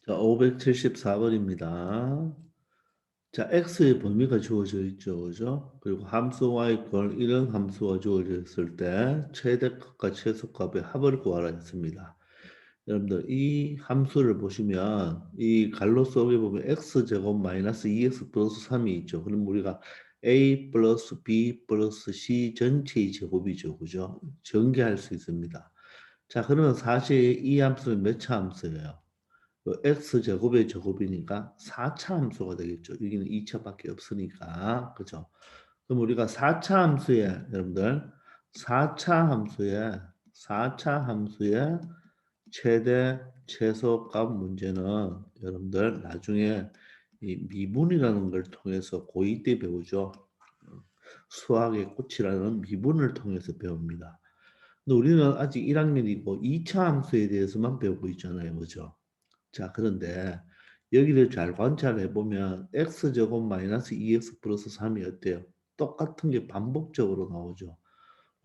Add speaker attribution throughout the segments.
Speaker 1: 자, 574번입니다. 자, x의 범위가 주어져 있죠, 그죠? 그리고 함수 y권 이런 함수가 주어져 있을 때 최대값과 최소값의 합을 구하라 했습니다. 여러분들 이 함수를 보시면 이 갈로 속에 보면 x제곱 마이너스 2x 플러스 3이 있죠. 그럼 우리가 a 플러스 b 플러스 c 전체의 제곱이죠, 그죠? 전개할 수 있습니다. 자, 그러면 사실 이 함수는 몇 차 함수예요? x 제곱의 제곱이니까 4차 함수가 되겠죠. 여기는 2차밖에 없으니까. 그죠? 그럼 우리가 4차 함수에 여러분들 4차 함수에 4차 함수의 최대 최소값 문제는 여러분들 나중에 이 미분이라는 걸 통해서 고2 때 배우죠. 수학의 꽃이라는 미분을 통해서 배웁니다. 근데 우리는 아직 1학년이고 2차 함수에 대해서만 배우고 있잖아요. 그죠? 자, 그런데 여기를 잘 관찰해 보면 x제곱 마이너스 2x 플러스 3이 어때요? 똑같은 게 반복적으로 나오죠.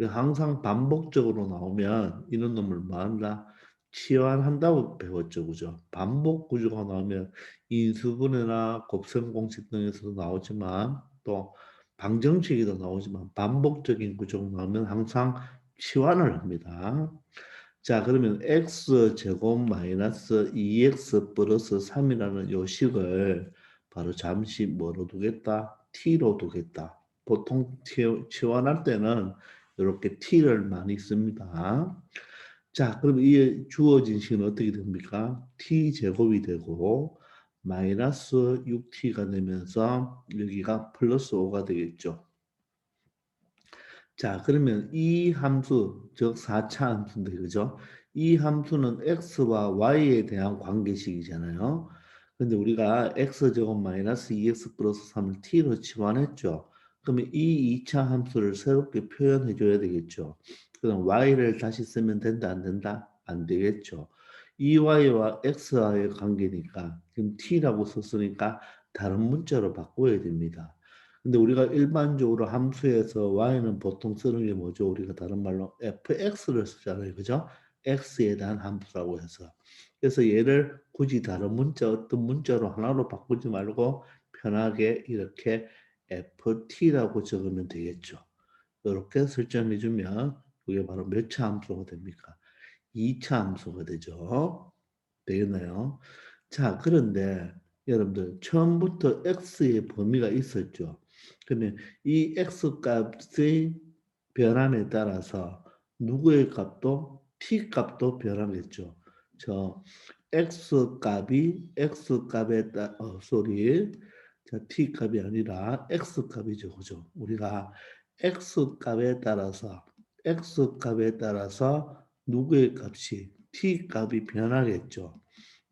Speaker 1: 항상 반복적으로 나오면 이런 놈을 뭐 한다? 치환한다고 배웠죠. 그죠? 반복 구조가 나오면 인수분해나 곱셈 공식 등에서도 나오지만 또 방정식에도 나오지만 반복적인 구조가 나오면 항상 치환을 합니다. 자, 그러면 x 제곱 마이너스 2x 플러스 3이라는 요식을 바로 잠시 뭐로 두겠다? t로 두겠다. 보통 치환할 때는 이렇게 t를 많이 씁니다. 자, 그럼 이 주어진 식은 어떻게 됩니까? t 제곱이 되고 마이너스 6t가 되면서 여기가 플러스 5가 되겠죠. 자, 그러면 이 함수, 즉 4차 함수인데, 그죠? 이 함수는 x와 y에 대한 관계식이잖아요. 근데 우리가 x제곱 마이너스 2x 플러스 3을 t로 치환했죠. 그러면 이 2차 함수를 새롭게 표현해 줘야 되겠죠. 그럼 y를 다시 쓰면 된다, 안 된다? 안 되겠죠. 이 y와 x와의 관계니까 지금 t라고 썼으니까 다른 문자로 바꿔야 됩니다. 근데 우리가 일반적으로 함수에서 y는 보통 쓰는 게 뭐죠? 우리가 다른 말로 fx를 쓰잖아요. 그죠? x에 대한 함수라고 해서. 그래서 얘를 굳이 다른 문자, 어떤 문자로 하나로 바꾸지 말고 편하게 이렇게 ft라고 적으면 되겠죠. 이렇게 설정해 주면 그게 바로 몇 차 함수가 됩니까? 2차 함수가 되죠. 되겠나요? 자, 그런데 여러분들 처음부터 x의 범위가 있었죠. 그러면 이 x 값의 변함에 따라서 누구의 값도 t 값도 변하겠죠. 저 x 값에 따 자, t 값이 아니라 x 값이죠. 그죠? 우리가 x 값에 따라서 누구의 값이 t 값이 변하겠죠.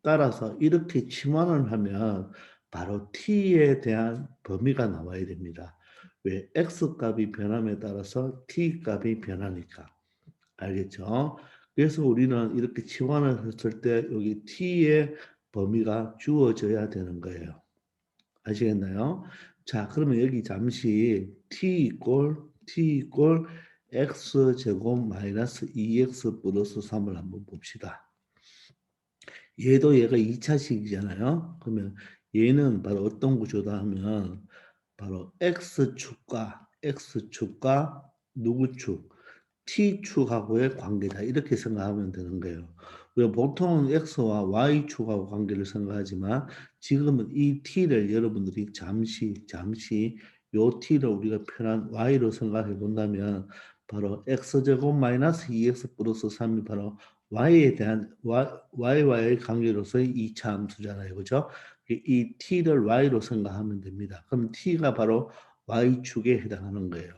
Speaker 1: 따라서 이렇게 치환을 하면 바로 t에 대한 범위가 나와야 됩니다. 왜? x 값이 변함에 따라서 t 값이 변하니까. 알겠죠? 그래서 우리는 이렇게 치환을 했을 때 여기 t의 범위가 주어져야 되는 거예요. 아시겠나요? 자, 그러면 여기 잠시 t 이꼴 x 제곱 마이너스 2x 플러스 3을 한번 봅시다. 얘도 얘가 2차식이잖아요. 그러면 얘는 바로 어떤 구조다 하면 바로 X축과 누구 축? T축하고의 관계다. 이렇게 생각하면 되는 거예요. 우리가 보통은 X와 Y축하고 관계를 생각하지만 지금은 이 T를 여러분들이 잠시 요 T를 우리가 편한 Y로 생각해 본다면 바로 X제곱 마이너스 2X 플러스 3이 바로 Y에 대한 Y와의 관계로서의 2차 함수잖아요. 그죠? 이 T를 Y로 생각하면 됩니다. 그럼 T가 바로 Y축에 해당하는 거예요.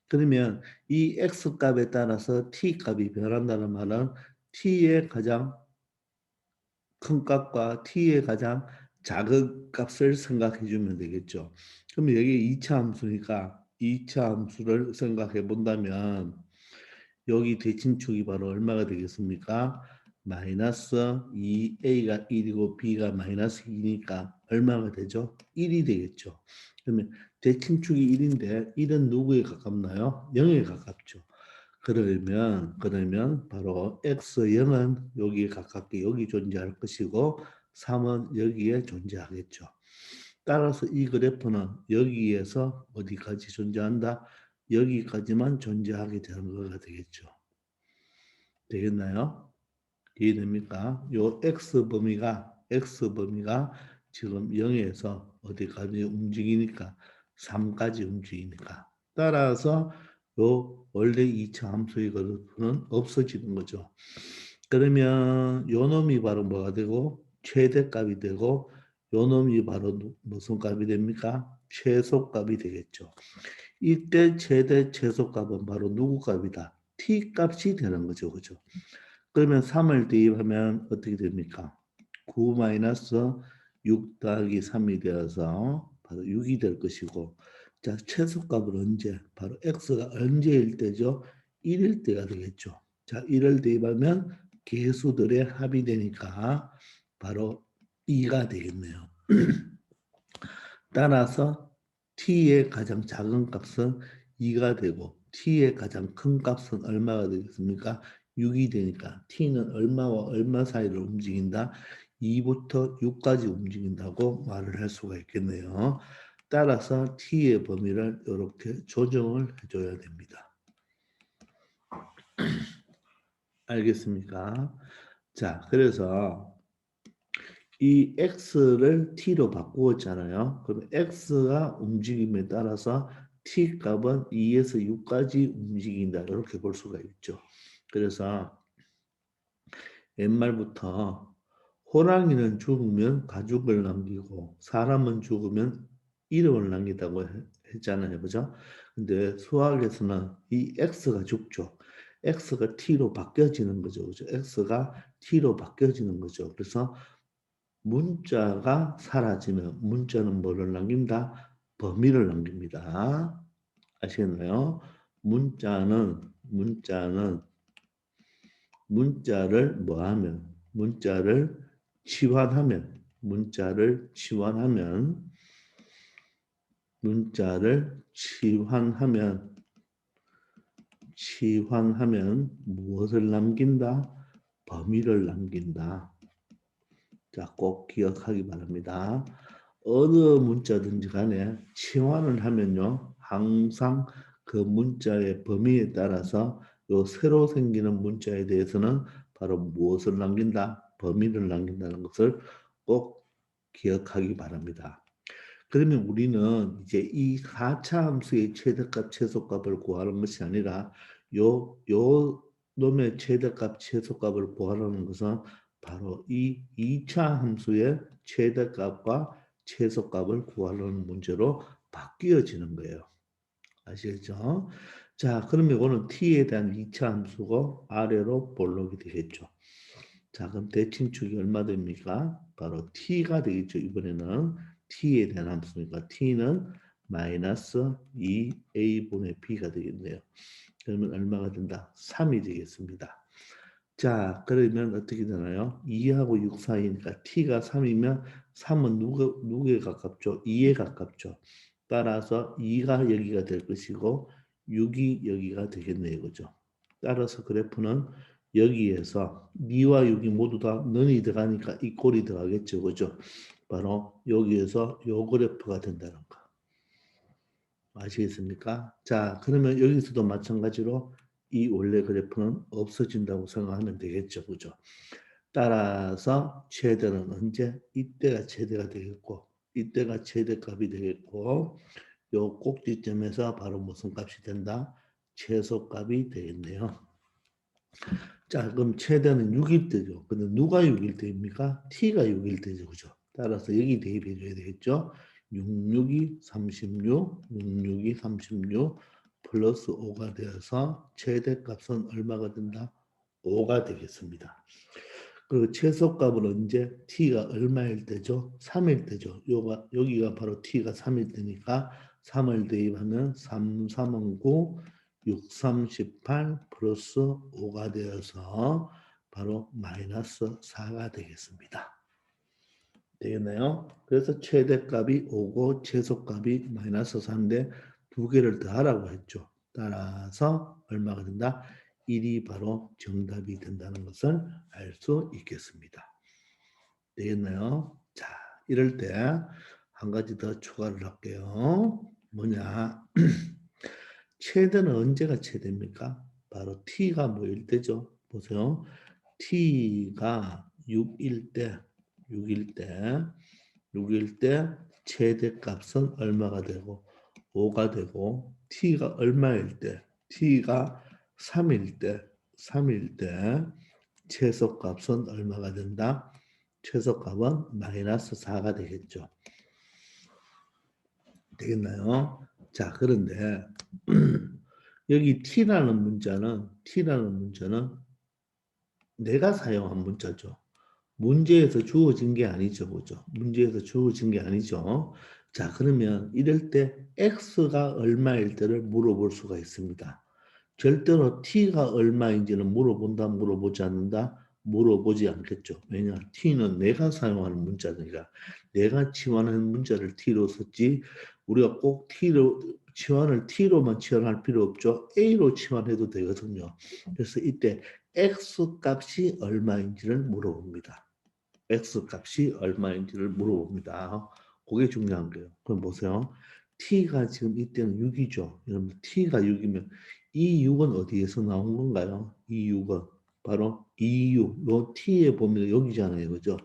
Speaker 1: 그러면 이 X값에 따라서 T값이 변한다는 말은 T의 가장 큰 값과 T의 가장 작은 값을 생각해 주면 되겠죠. 그럼 여기 2차 함수니까 2차 함수를 생각해 본다면 여기 대칭축이 바로 얼마가 되겠습니까? 마이너스 2a가 1이고 b가 마이너스 2니까 얼마가 되죠? 1이 되겠죠. 그러면 대칭축이 1인데 1은 누구에 가깝나요? 0에 가깝죠. 그러면 바로 x0은 여기에 가깝게 여기 존재할 것이고 3은 여기에 존재하겠죠. 따라서 이 그래프는 여기에서 어디까지 존재한다? 여기까지만 존재하게 되는 거가 되겠죠. 되겠나요? 이해됩니까? 요 X범위가 지금 0에서 어디까지 움직이니까 3까지 움직이니까 따라서 요 원래 2차 함수의 그래프는 없어지는 거죠. 그러면 요 놈이 바로 뭐가 되고 최대값이 되고 요 놈이 바로 무슨 값이 됩니까? 최소값이 되겠죠. 이때 최대 최소값은 바로 누구 값이다? t 값이 되는 거죠. 그죠? 그러면 3을 대입하면 어떻게 됩니까? 9-6 더하기 3이 되어서 바로 6이 될 것이고 자 최소값은 언제? 바로 x가 언제일 때죠? 1일 때가 되겠죠. 자 1을 대입하면 개수들의 합이 되니까 바로 2가 되겠네요. 따라서 t의 가장 작은 값은 2가 되고 t의 가장 큰 값은 얼마가 되겠습니까? 6이 되니까 t는 얼마와 얼마 사이를 움직인다? 2부터 6까지 움직인다고 말을 할 수가 있겠네요. 따라서 t의 범위를 이렇게 조정을 해줘야 됩니다. 알겠습니까? 자, 그래서 이 x를 t로 바꾸었잖아요. 그럼 x가 움직임에 따라서 t 값은 2에서 6까지 움직인다. 이렇게 볼 수가 있죠. 그래서 옛말부터 호랑이는 죽으면 가죽을 남기고 사람은 죽으면 이름을 남긴다고 했잖아요. 그죠? 근데 수학에서는 이 x가 죽죠. x가 t로 바뀌어지는 거죠. 그죠? x가 t로 바뀌어지는 거죠. 그래서 문자가 사라지면 문자는 뭐를 남긴다? 범위를 남깁니다. 아시겠나요? 문자를 뭐하면 문자를 치환하면 무엇을 남긴다? 범위를 남긴다. 자, 꼭 기억하기 바랍니다. 어느 문자든지 간에 치환을 하면요. 항상 그 문자의 범위에 따라서 요 새로 생기는 문자에 대해서는 바로 무엇을 남긴다? 범위를 남긴다는 것을 꼭 기억하기 바랍니다. 그러면 우리는 이제 이 4차 함수의 최대값, 최소값을 구하는 것이 아니라 요 놈의 최대값, 최소값을 구하는 것은 바로 이 2차 함수의 최대값과 최소값을 구하는 문제로 바뀌어지는 거예요. 아시겠죠? 자, 그러면 이거는 t에 대한 2차 함수고 아래로 볼록이 되겠죠. 자, 그럼 대칭축이 얼마 됩니까? 바로 t가 되겠죠. 이번에는 t에 대한 함수니까 t는 마이너스 2a분의 b가 되겠네요. 그러면 얼마가 된다? 3이 되겠습니다. 자, 그러면 어떻게 되나요? 2하고 6 사이니까 t가 3이면 3은 누구에 가깝죠? 2에 가깝죠. 따라서 2가 여기가 될 것이고 6이 여기가 되겠네요. 그죠? 따라서 그래프는 여기에서 2와 6이 모두 다 는이 들어가니까 이 꼴이 들어가겠죠. 그죠? 바로 여기에서 요 그래프가 된다는 거. 아시겠습니까? 자, 그러면 여기서도 마찬가지로 이 원래 그래프는 없어진다고 생각하면 되겠죠. 그죠? 따라서 최대는 언제? 이때가 최대가 되겠고 이때가 최대값이 되겠고 요 꼭지점에서 바로 무슨 값이 된다? 최소값이 되겠네요. 자, 그럼 최대는 6일 때죠. 근데 누가 6일 때입니까? t가 6일 때죠. 그죠? 따라서 여기 대입해 줘야 되겠죠. 66이 36, 66이 36 플러스 5가 되어서 최대값은 얼마가 된다? 5가 되겠습니다. 그 최소값은 언제? t가 얼마일 때죠? 3일 때죠. 여기가 바로 t가 3일 때니까 3을 대입하면 3, 3은 9, 6, 3, 18 플러스 5가 되어서 바로 마이너스 4가 되겠습니다. 되겠나요? 그래서 최대값이 5고 최소값이 마이너스 4인데 두 개를 더하라고 했죠. 따라서 얼마가 된다? 1이 바로 정답이 된다는 것을 알 수 있겠습니다. 되겠나요? 자, 이럴 때 한 가지 더 추가를 할게요. 뭐냐? 최대는 언제가 최대입니까? 바로 t가 뭐일 때죠? 보세요. t가 6일 때, 6일 때, 6일 때 최대값은 얼마가 되고 5가 되고 t가 얼마일 때, t가 3일 때, 3일 때 최소값은 얼마가 된다? 최소값은 마이너스 4가 되겠죠. 되겠나요? 자, 그런데 여기 t라는 문자는 내가 사용한 문자죠. 문제에서 주어진 게 아니죠. 그죠? 문제에서 주어진 게 아니죠. 자, 그러면 이럴 때 x가 얼마일 때를 물어볼 수가 있습니다. 절대로 t가 얼마인지는 물어보지 않는다? 물어보지 않겠죠. 왜냐? t는 내가 사용하는 문자니까 내가 치환하는 문자를 t로 썼지 우리가 꼭 t로만 치환할 필요 없죠. a로 치환해도 되거든요. 그래서 이때 x 값이 얼마인지를 물어봅니다. x 값이 얼마인지를 물어봅니다. 그게 중요한 거예요. 그럼 보세요. t가 지금 이때는 6이죠. 여러분 t가 6이면 이 6은 어디에서 나온 건가요? 이 6은 바로 이 6, 요 t의 범위가 여기잖아요. 그죠?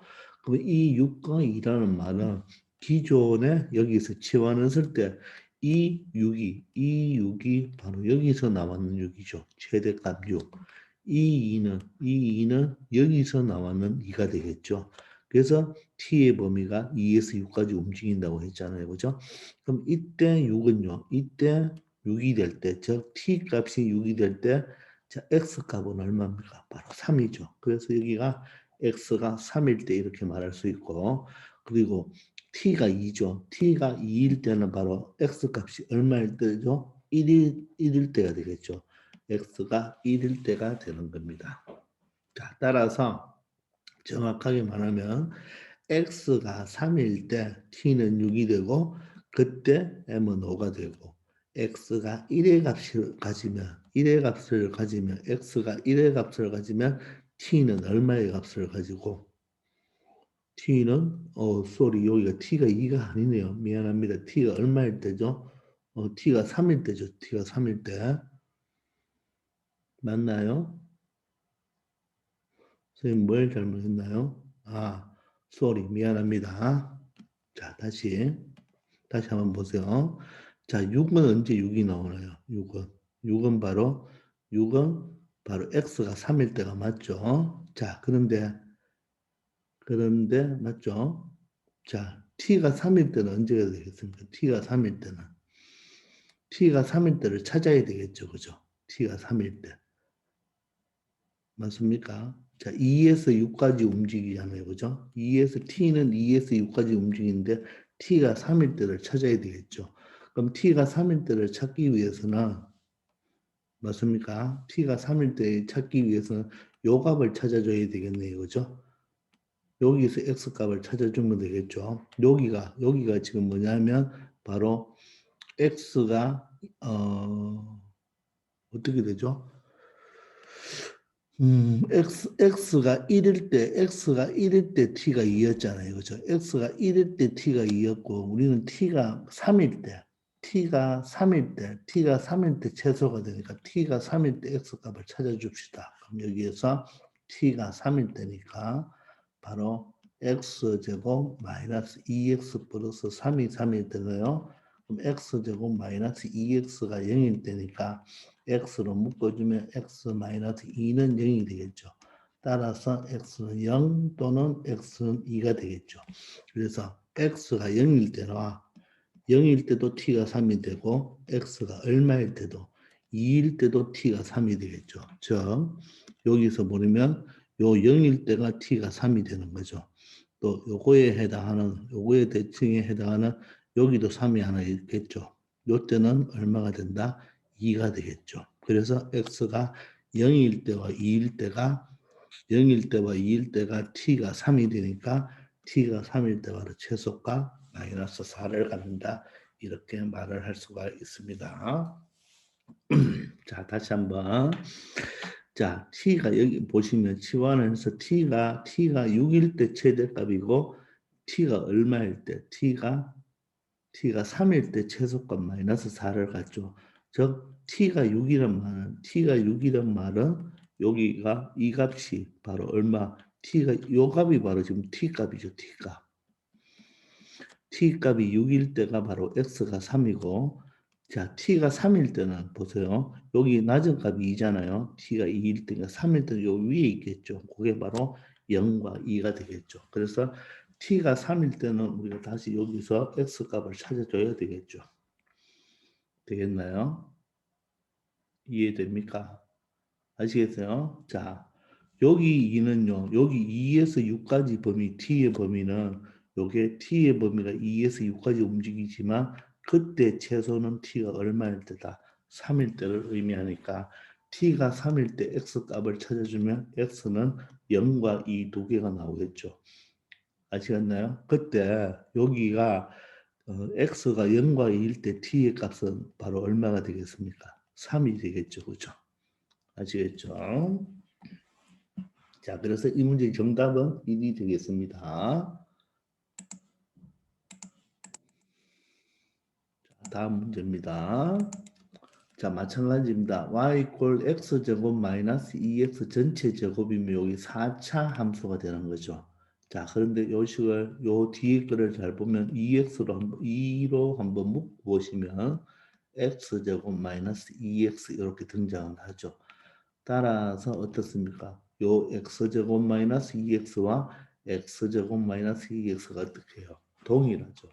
Speaker 1: 그럼 이 6과 2라는 말은 기존에 여기서 치환했을 때 이 6이 바로 여기서 나왔는 6이죠. 최대값 6. 이 2는 여기서 나왔는 2가 되겠죠. 그래서 t의 범위가 2에서 6까지 움직인다고 했잖아요. 그죠? 그럼 이때 6은요. 이때 6이 될 때, 즉 t 값이 6이 될 때, 자, x 값은 얼마입니까? 바로 3이죠. 그래서 여기가 x가 3일 때 이렇게 말할 수 있고, 그리고 t가 2죠. t가 2일 때는 바로 x 값이 얼마일 때죠? 1일 때가 되겠죠. x가 1일 때가 되는 겁니다. 자, 따라서 정확하게 말하면 x가 3일 때 t는 6이 되고 그때 m은 5가 되고 x가 1의 값을 가지면 x가 1의 값을 가지면 t는 얼마의 값을 가지고 t는 sorry 여기가 t가 2가 아니네요. 미안합니다. t가 얼마일 때죠? t가 3일 때죠. t가 3일 때 맞나요? 선생님 뭘 잘못했나요? sorry 미안합니다. 자, 다시 한번 보세요. 자, 6은 언제 6이 나오나요? 6은 바로 x가 3일 때가 맞죠? 자, 그런데 맞죠? 자, t가 3일 때는 언제가 되겠습니까? t가 3일 때를 찾아야 되겠죠. 그죠? t가 3일 때. 맞습니까? 자, 2에서 6까지 움직이잖아요. 그죠? t는 2에서 6까지 움직이는데 t가 3일 때를 찾아야 되겠죠. 그럼 t가 3일 때를 찾기 위해서는 맞습니까? t가 3일 때 찾기 위해서는 요 값을 찾아줘야 되겠네요. 그죠? 여기서 x 값을 찾아주면 되겠죠. 여기가 지금 뭐냐면 바로 x가 어떻게 되죠? x가 1일 때 t가 2였잖아요. 그죠? x가 1일 때 t가 2였고, 우리는 t가 3일 때, t가 3일 때 최소가 되니까 t가 3일 때 x 값을 찾아줍시다. 그럼 여기에서 t가 3일 때니까 바로 x제곱 마이너스 2x 플러스 3이 3일 때네요. 그럼 x제곱 마이너스 2x가 0일 때니까 x로 묶어주면 x-2는 0이 되겠죠. 따라서 x는 0 또는 x는 2가 되겠죠. 그래서 x가 0일 때도 t가 3이 되고 x가 얼마일 때도 2일 때도 t가 3이 되겠죠. 즉 여기서 보면 요 0일 때가 t가 3이 되는 거죠. 또 요거의 대칭에 해당하는 여기도 3이 하나 있겠죠. 요때는 얼마가 된다? 2가 되겠죠. 그래서 x가 0일 때와 2일 때가 0일 때와 2일 때가 t가 3이 되니까 t가 3일 때 바로 최소가 마이너스 4를 갖는다. 이렇게 말을 할 수가 있습니다. 자, 다시 한번. 자, t가 여기 보시면 치환해서 t가 6일 때 최대값이고 t가 얼마일 때 t가 3일 때 최소값 마이너스 4를 갖죠. 즉 t가 6이란 말은 여기가 이 값이 바로 얼마 t가 요 값이 바로 지금 t 값이죠. t 값. t 값이 6일 때가 바로 x가 3이고 자, t가 3일 때는 보세요. 여기 낮은 값이 2잖아요. t가 2일 때가 3일 때는 요 위에 있겠죠. 그게 바로 0과 2가 되겠죠. 그래서 t가 3일 때는 우리가 다시 여기서 x 값을 찾아줘야 되겠죠. 되겠나요? 이해됩니까? 아시겠어요? 자, 여기 2는요. 여기 2에서 6까지 범위, t의 범위는 요게 t의 범위가 2에서 6까지 움직이지만 그때 최소는 t가 얼마일 때다? 3일 때를 의미하니까 t가 3일 때 x 값을 찾아주면 x는 0과 2 두 개가 나오겠죠. 아시겠나요? 그때 여기가 x가 0과 2일 때 t의 값은 바로 얼마가 되겠습니까? 3이 되겠죠. 그죠? 아시겠죠? 자, 그래서 이 문제의 정답은 1이 되겠습니다. 다음 문제입니다. 자, 마찬가지입니다. y x제곱 마이너스 2x 전체 제곱이면 여기 4차 함수가 되는 거죠. 자, 그런데 요 식을 요 뒤에 거를 잘 보면 2로 한번 묶어 보시면 x제곱 마이너스 2x 이렇게 등장을 하죠. 따라서 어떻습니까? 요 x제곱 마이너스 2x와 x제곱 마이너스 2x가 어떻게 해요? 동일하죠.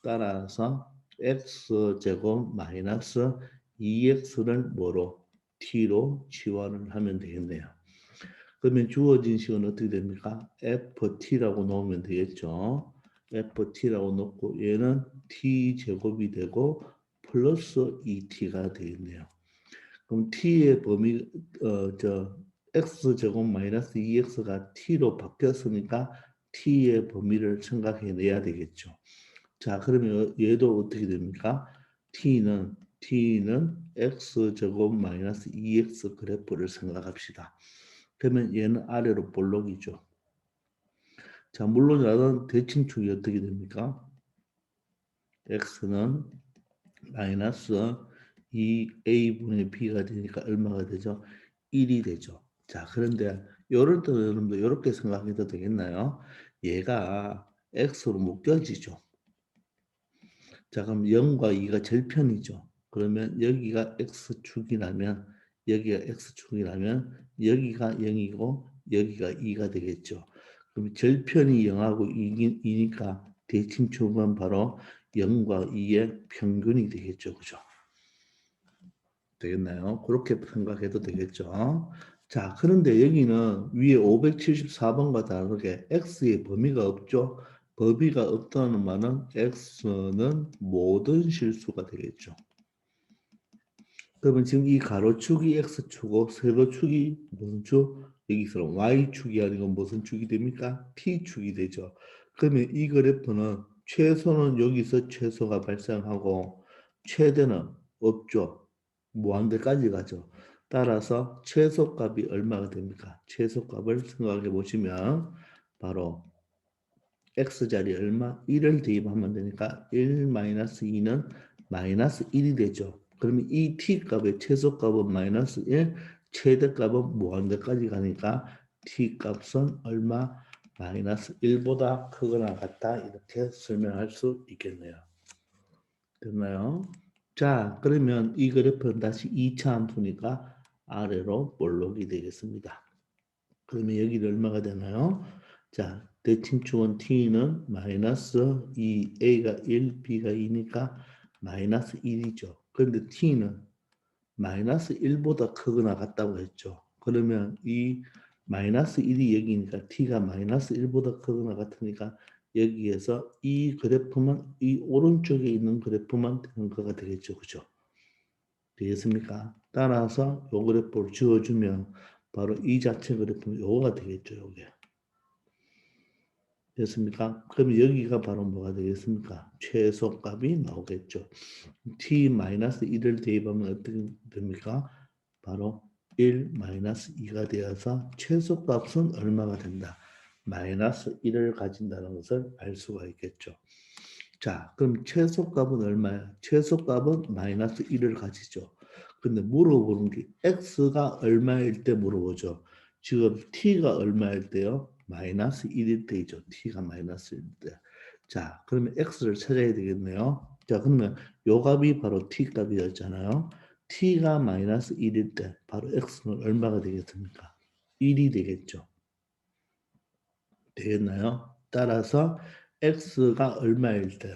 Speaker 1: 따라서 x제곱 마이너스 2x를 뭐로? t로 치환을 하면 되겠네요. 그러면 주어진 식은 어떻게 됩니까? ft라고 놓으면 되겠죠. ft라고 놓고 얘는 t제곱이 되고 플러스 2t가 되겠네요. 그럼 t의 범위 x제곱 마이너스 2x가 t로 바뀌었으니까 t의 범위를 생각해내야 되겠죠. 자, 그러면 얘도 어떻게 됩니까? t는 x제곱 마이너스 2x 그래프를 생각합시다. 그러면 얘는 아래로 볼록이죠. 자, 물론 나는 대칭축이 어떻게 됩니까? x는 마이너스 2a분의 b가 되니까 얼마가 되죠? 1이 되죠. 자, 그런데 요럴 때는 여러분들 이렇게 생각해도 되겠나요? 얘가 x로 묶여지죠. 자, 그럼 0과 2가 절편이죠. 그러면 여기가 x축이라면 여기가 x축이라면 여기가 0이고 여기가 2가 되겠죠. 그럼 절편이 0하고 2니까 대칭축은 바로 0과 2의 평균이 되겠죠. 그죠? 되겠나요? 그렇게 생각해도 되겠죠. 자, 그런데 여기는 위에 574번과 다르게 x의 범위가 없죠. 범위가 없다는 말은 x는 모든 실수가 되겠죠. 그러면 지금 이 가로축이 x축이고 세로축이 무슨 축? 여기서 y축이 아니고 무슨 축이 됩니까? t축이 되죠. 그러면 이 그래프는 최소는 여기서 최소가 발생하고 최대는 없죠. 무한대까지 가죠. 따라서 최소값이 얼마가 됩니까? 최소값을 생각해 보시면 바로 x자리 얼마? 1을 대입하면 되니까 1-2는 마이너스 1이 되죠. 그러면 이 t값의 최소값은 마이너스 1, 최대값은 무한대까지 가니까 t값은 얼마? 마이너스 1보다 크거나 같다. 이렇게 설명할 수 있겠네요. 됐나요? 자, 그러면 이 그래프는 다시 2차 함수니까 아래로 볼록이 되겠습니다. 그러면 여기는 얼마가 되나요? 자, 대칭축은 t는 마이너스 2a가 1, b가 2니까 마이너스 1이죠. 그런데 t는 마이너스 1보다 크거나 같다고 했죠. 그러면 이 마이너스 1이 여기니까 t가 마이너스 1보다 크거나 같으니까 여기에서 이 그래프만 이 오른쪽에 있는 그래프만 되는 거가 되겠죠. 그죠? 되겠습니까? 따라서 요 그래프를 지워주면 바로 이 자체 그래프는 요거가 되겠죠. 요게. 됐습니까? 그럼 여기가 바로 뭐가 되겠습니까? 최소값이 나오겠죠. t-1을 대입하면 어떻게 됩니까? 바로 1 마이너스 2가 되어서 최소값은 얼마가 된다? 마이너스 1을 가진다는 것을 알 수가 있겠죠. 자, 그럼 최소값은 얼마야? 최소값은 마이너스 1을 가지죠. 근데 물어보는 게 x가 얼마일 때 물어보죠. 지금 t가 얼마일 때요? 마이너스 1일 때이죠. t가 마이너스 1일 때. 자, 그러면 x를 찾아야 되겠네요. 자, 그러면 요 값이 바로 t 값이었잖아요. t가 마이너스 1일 때 바로 x는 얼마가 되겠습니까? 1이 되겠죠. 되겠나요? 따라서 x가 얼마일 때,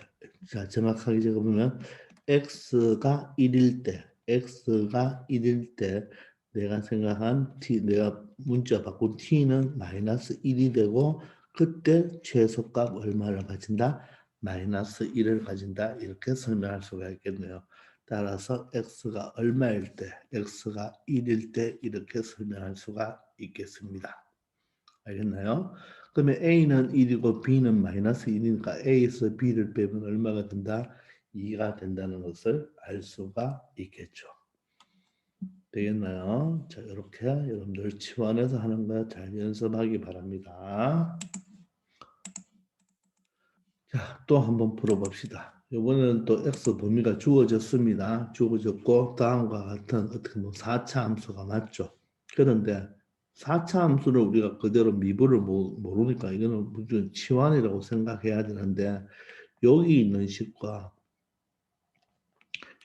Speaker 1: 자 정확하게 적어보면 x가 1일 때, x가 1일 때 내가 생각한 t, 내가 문자 바꾼 t는 마이너스 1이 되고 그때 최소값 얼마를 가진다? 마이너스 1을 가진다. 이렇게 설명할 수가 있겠네요. 따라서 x가 얼마일 때, x가 1일 때 이렇게 설명할 수가 있겠습니다. 알겠나요? 그러면 A는 1이고 B는 마이너스 1이니까 A에서 B를 빼면 얼마가 된다? 2가 된다는 것을 알 수가 있겠죠. 되겠나요? 자, 이렇게 여러분들 치환해서 하는 거 잘 연습하기 바랍니다. 자, 또 한번 풀어봅시다. 이번에는 또 x 범위가 주어졌습니다. 주어졌고 다음과 같은 어떻게 뭐 4차 함수가 맞죠. 그런데 4차 함수를 우리가 그대로 미분을 모르니까 이거는 무슨 치환이라고 생각해야 되는데 여기 있는 식과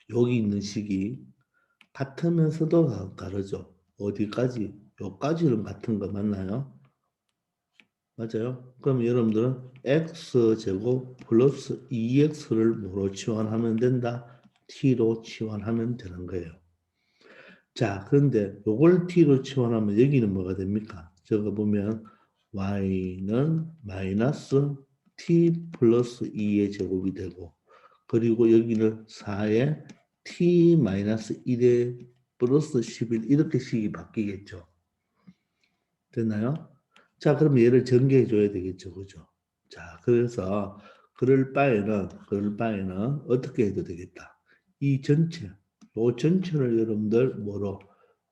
Speaker 1: 여기 있는 식이 같으면서도 다르죠. 어디까지? 여기까지는 같은 거 맞나요? 맞아요. 그럼 여러분들은 x제곱 플러스 2x를 뭐로 치환하면 된다? t로 치환하면 되는 거예요. 자, 그런데 요걸 t로 치환하면 여기는 뭐가 됩니까? 저거 보면 y는 마이너스 t 플러스 2의 제곱이 되고 그리고 여기는 4에 t 마이너스 1에 플러스 11 이렇게 식이 바뀌겠죠. 됐나요? 자, 그럼 얘를 전개해 줘야 되겠죠. 그죠? 자, 그래서 그럴 바에는 어떻게 해도 되겠다. 이 전체, 요 전체를 여러분들 뭐로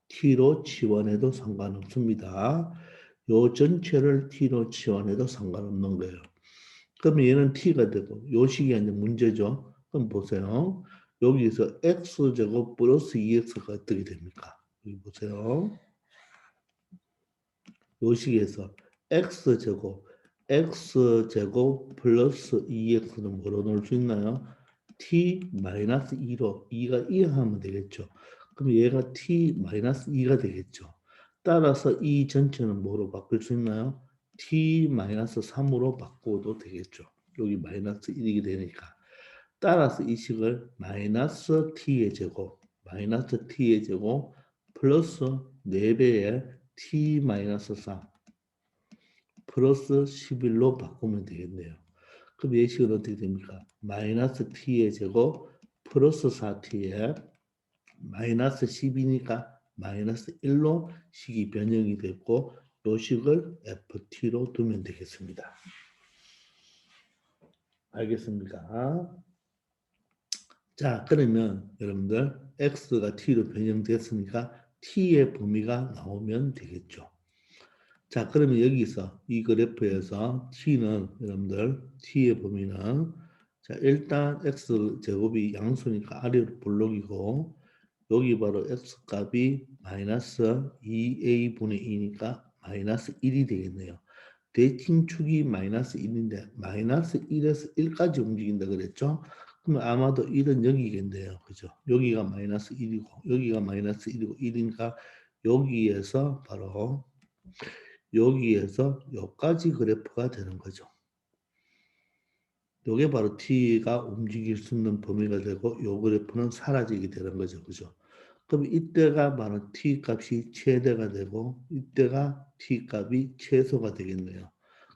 Speaker 1: t로 치환해도 상관없습니다. 요 전체를 t로 치환해도 상관없는 거예요. 그러면 얘는 t가 되고 요 식이 이제 문제죠. 그럼 보세요. 여기서 x제곱 플러스 2x가 어떻게 됩니까? 여기 보세요. 요식에서 x제곱 플러스 2x는 뭐로 넣을 수 있나요? t 마이너스 2로 2가 이항하면 되겠죠. 그럼 얘가 t 마이너스 2가 되겠죠. 따라서 이 전체는 뭐로 바꿀 수 있나요? t 마이너스 3으로 바꿔도 되겠죠. 여기 마이너스 1이 되니까. 따라서 이 식을 마이너스 t의 제곱 플러스 4배의 t 마이너스 3 플러스 11로 바꾸면 되겠네요. 그럼 예식은 어떻게 됩니까? 마이너스 t의 제곱 플러스 4t에 마이너스 10이니까 마이너스 1로 식이 변형이 됐고 요 식을 ft로 두면 되겠습니다. 알겠습니까? 자, 그러면 여러분들 x가 t로 변형됐으니까 t의 범위가 나오면 되겠죠. 자, 그러면 여기서 이 그래프에서 t는 여러분들 t의 범위는 자, 일단 x제곱이 양수니까 아래로 볼록이고 여기 바로 x값이 마이너스 2a분의 2니까 마이너스 1이 되겠네요. 대칭축이 마이너스 1인데 마이너스 1에서 1까지 움직인다 그랬죠? 그러면 아마도 1은 여기겠네요. 그죠? 여기가 마이너스 1이고 여기가 마이너스 1이고 1이니까 여기에서 바로 여기에서 여기까지 그래프가 되는 거죠. 요게 바로 t가 움직일 수 있는 범위가 되고 요 그래프는 사라지게 되는 거죠. 그죠? 그럼 이때가 바로 t 값이 최대가 되고 이때가 t 값이 최소가 되겠네요.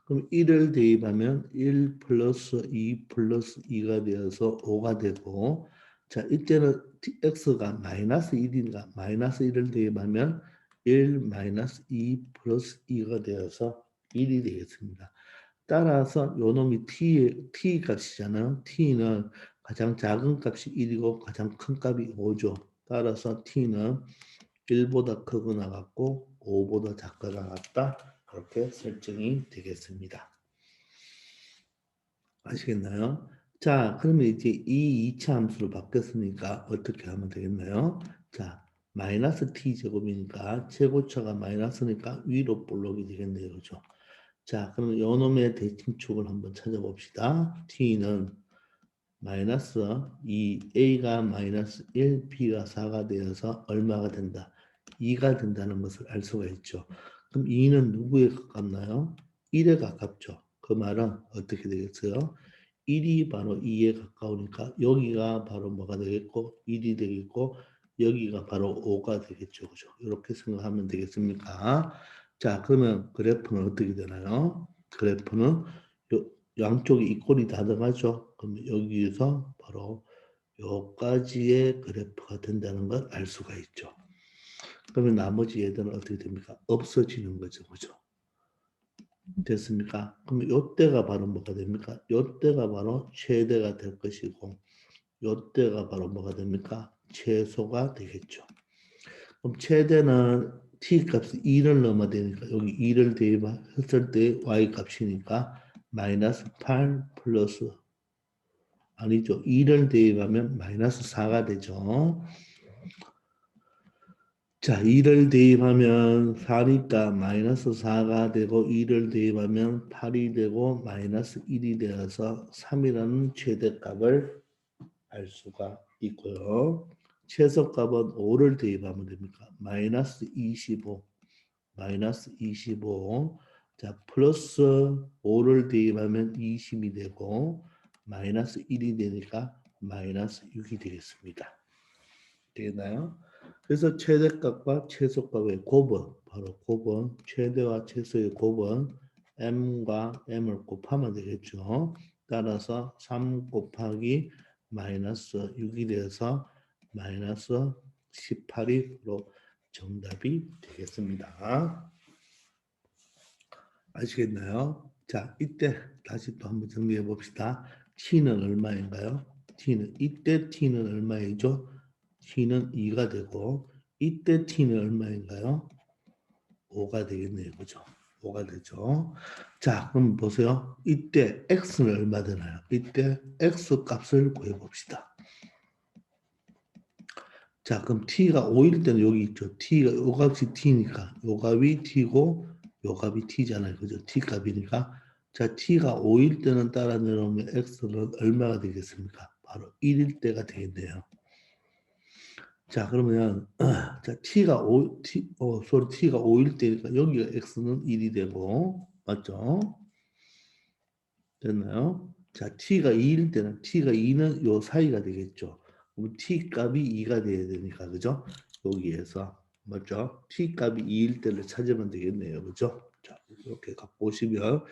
Speaker 1: 그럼 1을 대입하면 1 플러스 2 플러스 2가 되어서 5가 되고 자 이때는 x가 마이너스 1이니까 마이너스 1을 대입하면 1 마이너스 2 플러스 2가 되어서 1이 되겠습니다. 따라서 요 놈이 t 값이잖아요. t는 가장 작은 값이 1이고 가장 큰 값이 5죠. 따라서 t는 1보다 크거나 같고 5보다 작거나 같다. 그렇게 설정이 되겠습니다. 아시겠나요? 자, 그러면 이제 이 2차 함수로 바뀌었으니까 어떻게 하면 되겠나요? 자, 마이너스 t제곱이니까 최고차가 마이너스니까 위로 볼록이 되겠네요. 그죠? 자, 그러면 요 놈의 대칭축을 한번 찾아봅시다. t는 마이너스 2a가 마이너스 1, b가 4가 되어서 얼마가 된다? 2가 된다는 것을 알 수가 있죠. 그럼 2는 누구에 가깝나요? 1에 가깝죠. 그 말은 어떻게 되겠어요? 1이 바로 2에 가까우니까 여기가 바로 뭐가 되겠고 1이 되겠고 여기가 바로 5가 되겠죠. 그죠? 이렇게 생각하면 되겠습니까? 자, 그러면 그래프는 어떻게 되나요? 그래프는 양쪽이 이꼴이 다 들어가죠. 그럼 여기에서 바로 요까지의 그래프가 된다는 걸 알 수가 있죠. 그러면 나머지 얘들은 어떻게 됩니까? 없어지는 거죠. 그죠? 됐습니까? 그럼 요때가 바로 뭐가 됩니까? 요때가 바로 최대가 될 것이고 요때가 바로 뭐가 됩니까? 최소가 되겠죠. 그럼 최대는 t 값이 2를 넘어야 되니까 여기 2를 대입했을 때 y 값이니까 마이너스 8 플러스 아니죠. 2를 대입하면 마이너스 4가 되죠. 자, 2를 대입하면 4니까 마이너스 4가 되고 2를 대입하면 8이 되고 마이너스 1이 되어서 3이라는 최대값을 알 수가 있고요. 최소값은 5를 대입하면 됩니까? 마이너스 25, 마이너스 25. 자, 플러스 5를 대입하면 20이 되고 마이너스 1이 되니까 마이너스 6이 되겠습니다. 되겠나요? 그래서 최대값과 최소값의 곱은 바로 곱은 최대와 최소의 곱은 m과 m을 곱하면 되겠죠. 따라서 3 곱하기 마이너스 6이 되어서 마이너스 18이 바로 정답이 되겠습니다. 아시겠나요? 자, 이때 다시 또 한번 정리해 봅시다. t는 얼마인가요? 이때 t는 얼마이죠? t는 2가 되고 이때 t는 얼마인가요? 5가 되겠네요. 그죠? 5가 되죠. 자, 그럼 보세요. 이때 x는 얼마 되나요? 이때 x 값을 구해봅시다. 자, 그럼 t가 5일 때는 여기 있죠. t가 요 값이 t니까 요 값이 t고 요 값이 t잖아요. 그죠? t 값이니까 자, t가 5일 때는 따라 내려오면 x는 얼마가 되겠습니까? 바로 1일 때가 되겠네요. 자, 그러면 자, t가 5일 때니까 여기가 x는 1이 되고 맞죠? 됐나요? 자, t가 2일 때는 t가 2는 요 사이가 되겠죠. 그럼 t 값이 2가 돼야 되니까 그죠? 여기에서 맞죠? t 값이 2일 때를 찾으면 되겠네요. 그죠? 자, 이렇게 갖고 오시면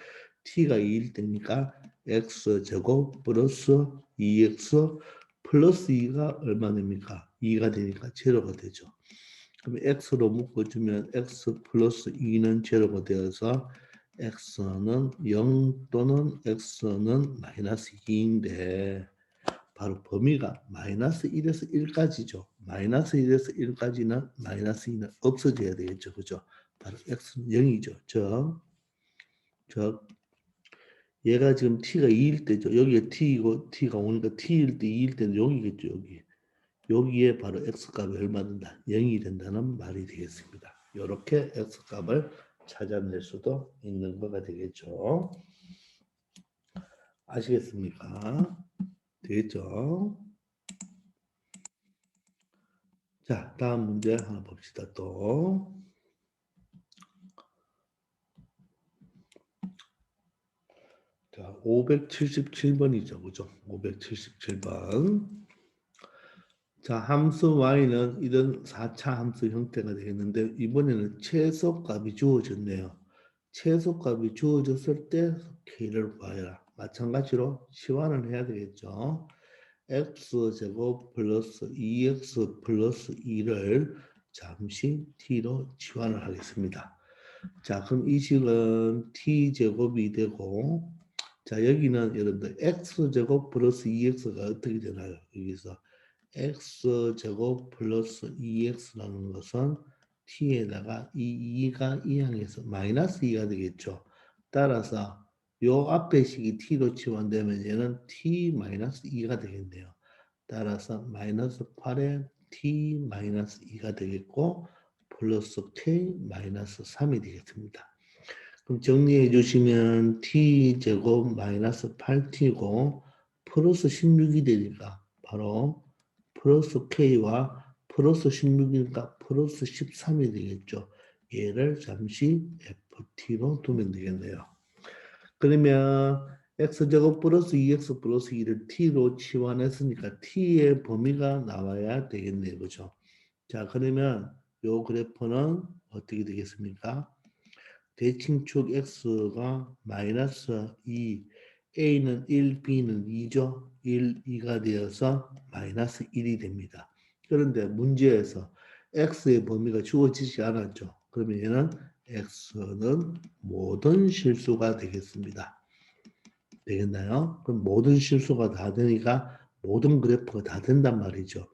Speaker 1: t가 2일 때니까 x 제곱 플러스 2x 플러스 2가 얼마 됩니까? 2가 되니까 제로가 되죠. 그럼 x로 묶어주면 x 플러스 2는 제로가 되어서 x는 0 또는 x는 마이너스 2인데 바로 범위가 마이너스 1에서 1까지죠. 마이너스 1에서 1까지는 마이너스 2는 없어져야 되겠죠. 그죠? 바로 x는 0이죠. 즉 얘가 지금 t가 2일 때죠. 여기에 t이고 t가 오니까 t일 때 2일 때는 여기겠죠. 여기에 바로 x값이 얼마 된다? 0이 된다는 말이 되겠습니다. 이렇게 x값을 찾아낼 수도 있는 거가 되겠죠. 아시겠습니까? 되겠죠? 자, 다음 문제 하나 봅시다. 또. 자, 577번이죠. 그죠? 577번. 자, 함수 y는 이런 4차 함수 형태가 되겠는데 이번에는 최소값이 주어졌네요. 최소값이 주어졌을 때 k를 구하여라. 마찬가지로 치환을 해야 되겠죠. x제곱 플러스 2x 플러스 2를 잠시 t로 치환을 하겠습니다. 자, 그럼 이 식은 t제곱이 되고 자, 여기는 여러분들 x제곱 플러스 2x가 어떻게 되나요? 여기서 x제곱 플러스 2x라는 것은 t에다가 이 2가 이항해서 마이너스 2가 되겠죠. 따라서 요 앞에 식이 t로 치환되면 얘는 t 마이너스 2가 되겠네요. 따라서 마이너스 8에 t 마이너스 2가 되겠고 플러스 k 마이너스 3이 되겠습니다. 그럼 정리해 주시면 t제곱 마이너스 8t고 플러스 16이 되니까 바로 플러스 k와 플러스 16이니까 플러스 13이 되겠죠. 얘를 잠시 ft로 두면 되겠네요. 그러면 x제곱 플러스 2x 플러스 2를 t로 치환했으니까 t의 범위가 나와야 되겠네요. 그죠? 자, 그러면 요 그래프는 어떻게 되겠습니까? 대칭축 x가 마이너스 2, a는 1, b는 2죠. 1, 2가 되어서 마이너스 1이 됩니다. 그런데 문제에서 x의 범위가 주어지지 않았죠. 그러면 얘는 x는 모든 실수가 되겠습니다. 되겠나요? 그럼 모든 실수가 다 되니까 모든 그래프가 다 된단 말이죠.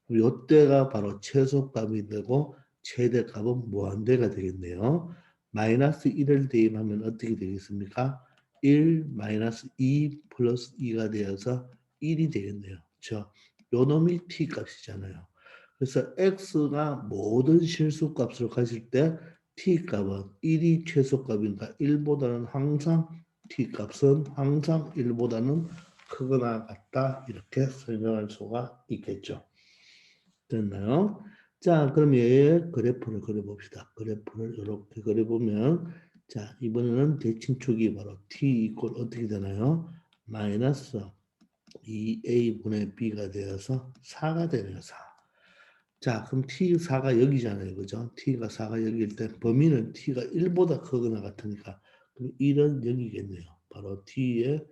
Speaker 1: 이때가 바로 최소값이 되고 최대값은 무한대가 되겠네요. 마이너스 1을 대입하면 어떻게 되겠습니까? 1 마이너스 2 플러스 2가 되어서 1이 되겠네요. 그렇죠? 요 놈이 t값이잖아요. 그래서 x가 모든 실수값을 가질 때 t값은 1이 최소값이니까 1보다는 항상 t값은 항상 1보다는 크거나 같다 이렇게 설명할 수가 있겠죠. 됐나요? 자, 그럼 얘의 그래프를 그려봅시다. 그래프를 이렇게 그려보면 자, 이번에는 대칭축이 바로 t 이꼴 어떻게 되나요? 마이너스 2a분의 b가 되어서 4가 되네요. 4. 자, 그럼 t4가 여기잖아요. 그죠? t가 4가 여기일 때 범위는 t가 1보다 크거나 같으니까 그럼 1은 여기겠네요. 바로 t의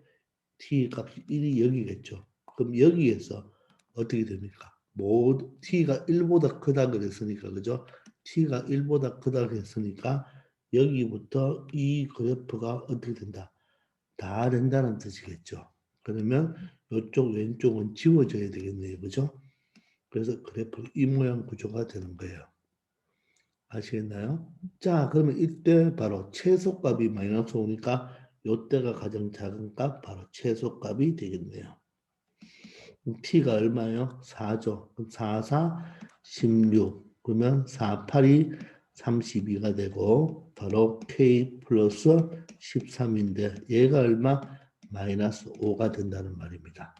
Speaker 1: t 값이 1이 여기겠죠. 그럼 여기에서 어떻게 됩니까? t가 1보다 크다 그랬으니까 그죠? t가 1보다 크다 그랬으니까 여기부터 이 그래프가 어떻게 된다? 다 된다는 뜻이겠죠. 그러면 이쪽 왼쪽은 지워져야 되겠네요. 그죠? 그래서 그래프 이 모양 구조가 되는 거예요. 아시겠나요? 자, 그러면 이때 바로 최소값이 마이너스 오니까 이때가 가장 작은 값 바로 최소값이 되겠네요. t가 얼마예요? 4죠. 그럼 4, 4, 16. 그러면 4, 8이 32가 되고 바로 k 플러스 13인데 얘가 얼마? 마이너스 5가 된다는 말입니다.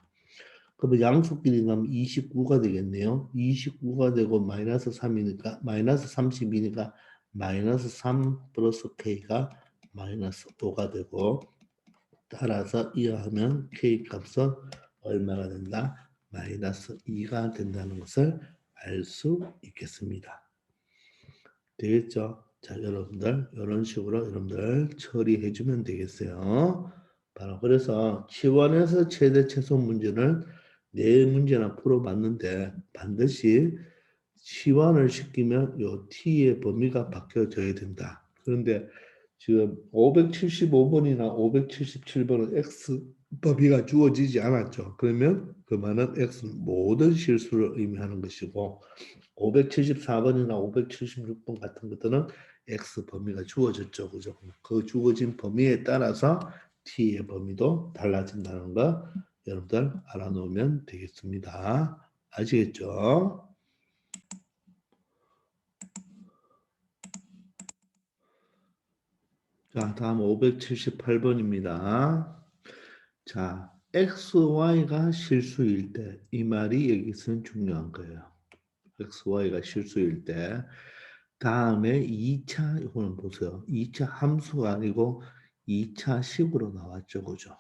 Speaker 1: 그러면 양수끼리 가면 29가 되겠네요. 29가 되고 마이너스 3이니까 마이너스 30이니까 마이너스 3 플러스 k가 마이너스 5가 되고 따라서 이어하면 k 값은 얼마가 된다? 마이너스 2가 된다는 것을 알 수 있겠습니다. 되겠죠? 자, 여러분들 이런 식으로 여러분들 처리해 주면 되겠어요. 바로 그래서 치원에서 최대 최소 문제는 네 문제나 풀어봤는데 반드시 치환을 시키면 요 t의 범위가 바뀌어져야 된다. 그런데 지금 575번이나 577번은 x 범위가 주어지지 않았죠. 그러면 그 말은 x는 모든 실수를 의미하는 것이고 574번이나 576번 같은 것들은 x 범위가 주어졌죠. 그죠? 그 주어진 범위에 따라서 t의 범위도 달라진다는 거 여러분들 알아놓으면 되겠습니다. 아시겠죠? 자, 다음 578번입니다. 자, XY가 실수일 때, 이 말이 여기서는 중요한 거예요. XY가 실수일 때, 다음에 2차, 이거는 보세요. 2차 함수가 아니고 2차 식으로 나왔죠. 그죠?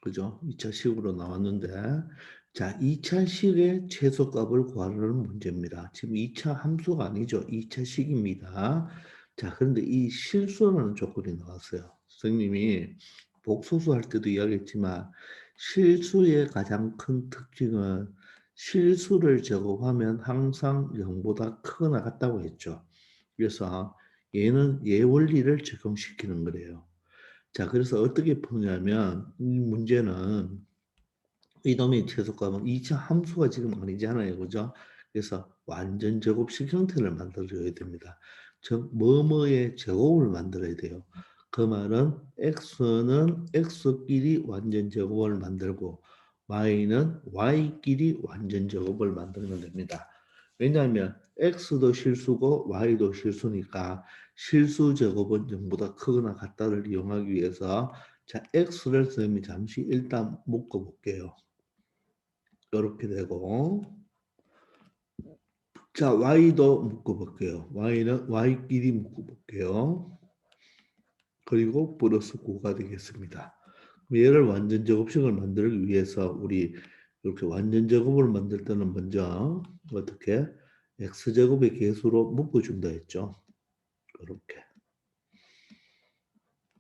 Speaker 1: 그죠? 2차 식으로 나왔는데, 자, 2차 식의 최소값을 구하는 문제입니다. 지금 2차 함수가 아니죠. 2차 식입니다. 자, 그런데 이 실수라는 조건이 나왔어요. 선생님이 복소수 할 때도 이야기했지만, 실수의 가장 큰 특징은 실수를 제곱하면 항상 0보다 크거나 같다고 했죠. 그래서 얘는 얘 원리를 적용시키는 거래요. 자, 그래서 어떻게 푸냐면 이 문제는 이놈의 최소값은 이 함수가 지금 아니잖아요. 그죠? 그래서 완전 제곱식 형태를 만들어줘야 됩니다. 즉 뭐뭐의 제곱을 만들어야 돼요. 그 말은 x는 x끼리 완전 제곱을 만들고 y는 y끼리 완전 제곱을 만들면 됩니다. 왜냐하면 x도 실수고 y도 실수니까 실수 제곱은 0보다 크거나 같다를 이용하기 위해서 자 x를 선생님이 잠시 일단 묶어 볼게요. 이렇게 되고 자 y도 묶어볼게요. y는 y끼리 묶어볼게요. 그리고 플러스 9가 되겠습니다. 얘를 완전 제곱식을 만들기 위해서 우리 이렇게 완전 제곱을 만들 때는 먼저 어떻게 x제곱의 개수로 묶어준다 했죠. 이렇게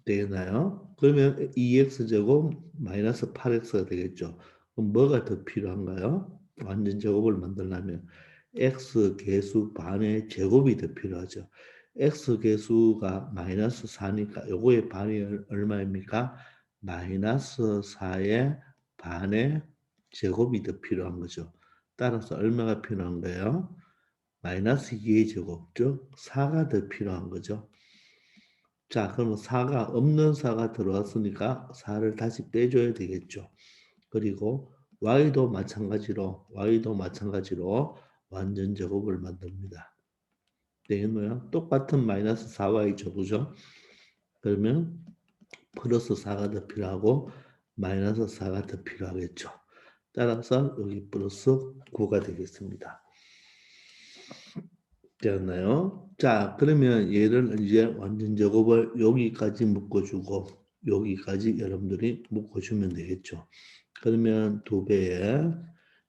Speaker 1: 되겠나요? 그러면 2x제곱 마이너스 8x가 되겠죠. 그럼 뭐가 더 필요한가요? 완전 제곱을 만들려면 x 개수 반의 제곱이 더 필요하죠. x 개수가 마이너스 4니까 요거의 반이 얼마입니까? 마이너스 4의 반의 제곱이 더 필요한 거죠. 따라서 얼마가 필요한 거예요? 마이너스 2의 제곱, 즉 4가 더 필요한 거죠. 자, 그러면 4가 없는 4가 들어왔으니까 4를 다시 빼줘야 되겠죠. 그리고 y도 마찬가지로 완전 제곱을 만듭니다. 되겠나요? 똑같은 마이너스 4y죠. 그죠? 그러면 플러스 4가 더 필요하고 마이너스 4가 더 필요하겠죠. 따라서 여기 플러스 9가 되겠습니다. 되었나요? 자, 그러면 얘를 이제 완전 제곱을 여기까지 묶어주고 여기까지 여러분들이 묶어주면 되겠죠. 그러면 2배에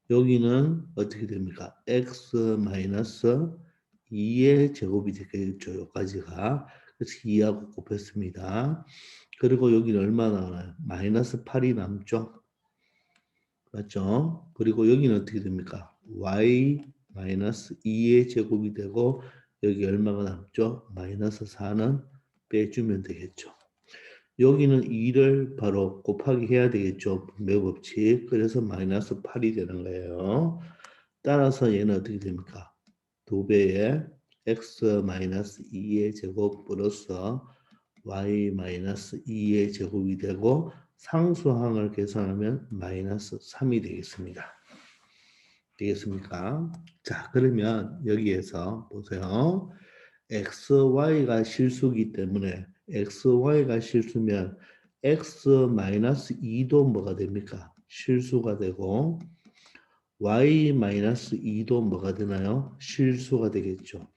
Speaker 1: 여기는 어떻게 됩니까? x 마이너스 2의 제곱이 되겠죠. 여기까지가. 그래서 2하고 곱했습니다. 그리고 여기는 얼마 나와요? 마이너스 8이 남죠. 맞죠? 그리고 여기는 어떻게 됩니까? y 마이너스 2의 제곱이 되고 여기 얼마가 남죠? 마이너스 4는 빼주면 되겠죠. 여기는 2를 바로 곱하기 해야 되겠죠. 분배법칙. 그래서 마이너스 8이 되는 거예요. 따라서 얘는 어떻게 됩니까? 2배의 x 마이너스 2의 제곱 플러스 y 마이너스 2의 제곱이 되고 상수항을 계산하면 마이너스 3이 되겠습니다. 되겠습니까? 자, 그러면 여기에서 보세요. xy가 실수기 때문에 xy가 실수면 x-2도 뭐가 됩니까? 실수가 되고 y-2도 뭐가 되나요? 실수가 되겠죠.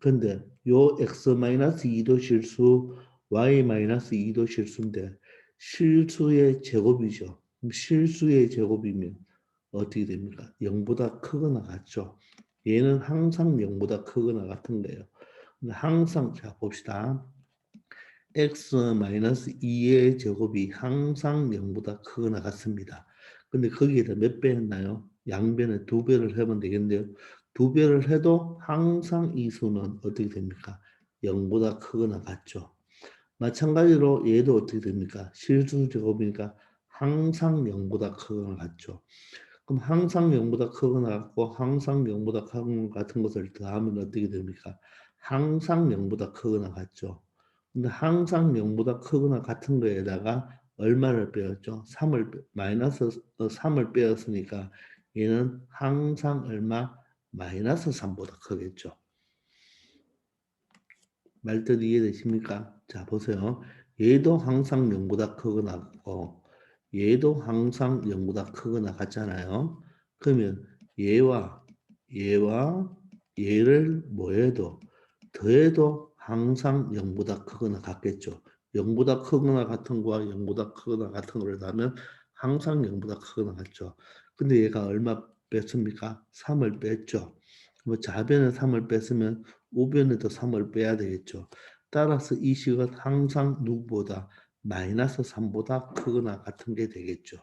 Speaker 1: 근데 요 x-2도 실수, y-2도 실수인데 실수의 제곱이죠. 그럼 실수의 제곱이면 어떻게 됩니까? 0보다 크거나 같죠. 얘는 항상 0보다 크거나 같은 거예요. 항상 자 봅시다. x-2의 제곱이 항상 0보다 크거나 같습니다. 근데 거기에다 몇 배 했나요? 양변에 2배를 하면 되겠는데요. 2배를 해도 항상 이 수는 어떻게 됩니까? 0보다 크거나 같죠. 마찬가지로 얘도 어떻게 됩니까? 실수 제곱이니까 항상 0보다 크거나 같죠. 그럼 항상 0보다 크거나 같고 항상 0보다 같은 것을 더하면 어떻게 됩니까? 항상 0보다 크거나 같죠. 근데 항상 0보다 크거나 같은 거에다가 얼마를 빼었죠? 3을 마이너스 3을 빼었으니까 얘는 항상 얼마? 마이너스 3보다 크겠죠. 말뜻 이해되십니까? 자, 보세요. 얘도 항상 0보다 크거나 같고 얘도 항상 0보다 크거나 같잖아요. 그러면 얘와 얘를 뭐해도 더해도 항상 0보다 크거나 같겠죠. 0보다 크거나 같은 거와 0보다 크거나 같은 거를 하면 항상 0보다 크거나 같죠. 근데 얘가 얼마 뺐습니까? 3을 뺐죠. 뭐 좌변에 3을 뺐으면 우변에도 3을 빼야 되겠죠. 따라서 이 식은 항상 누구보다 마이너스 3보다 크거나 같은 게 되겠죠.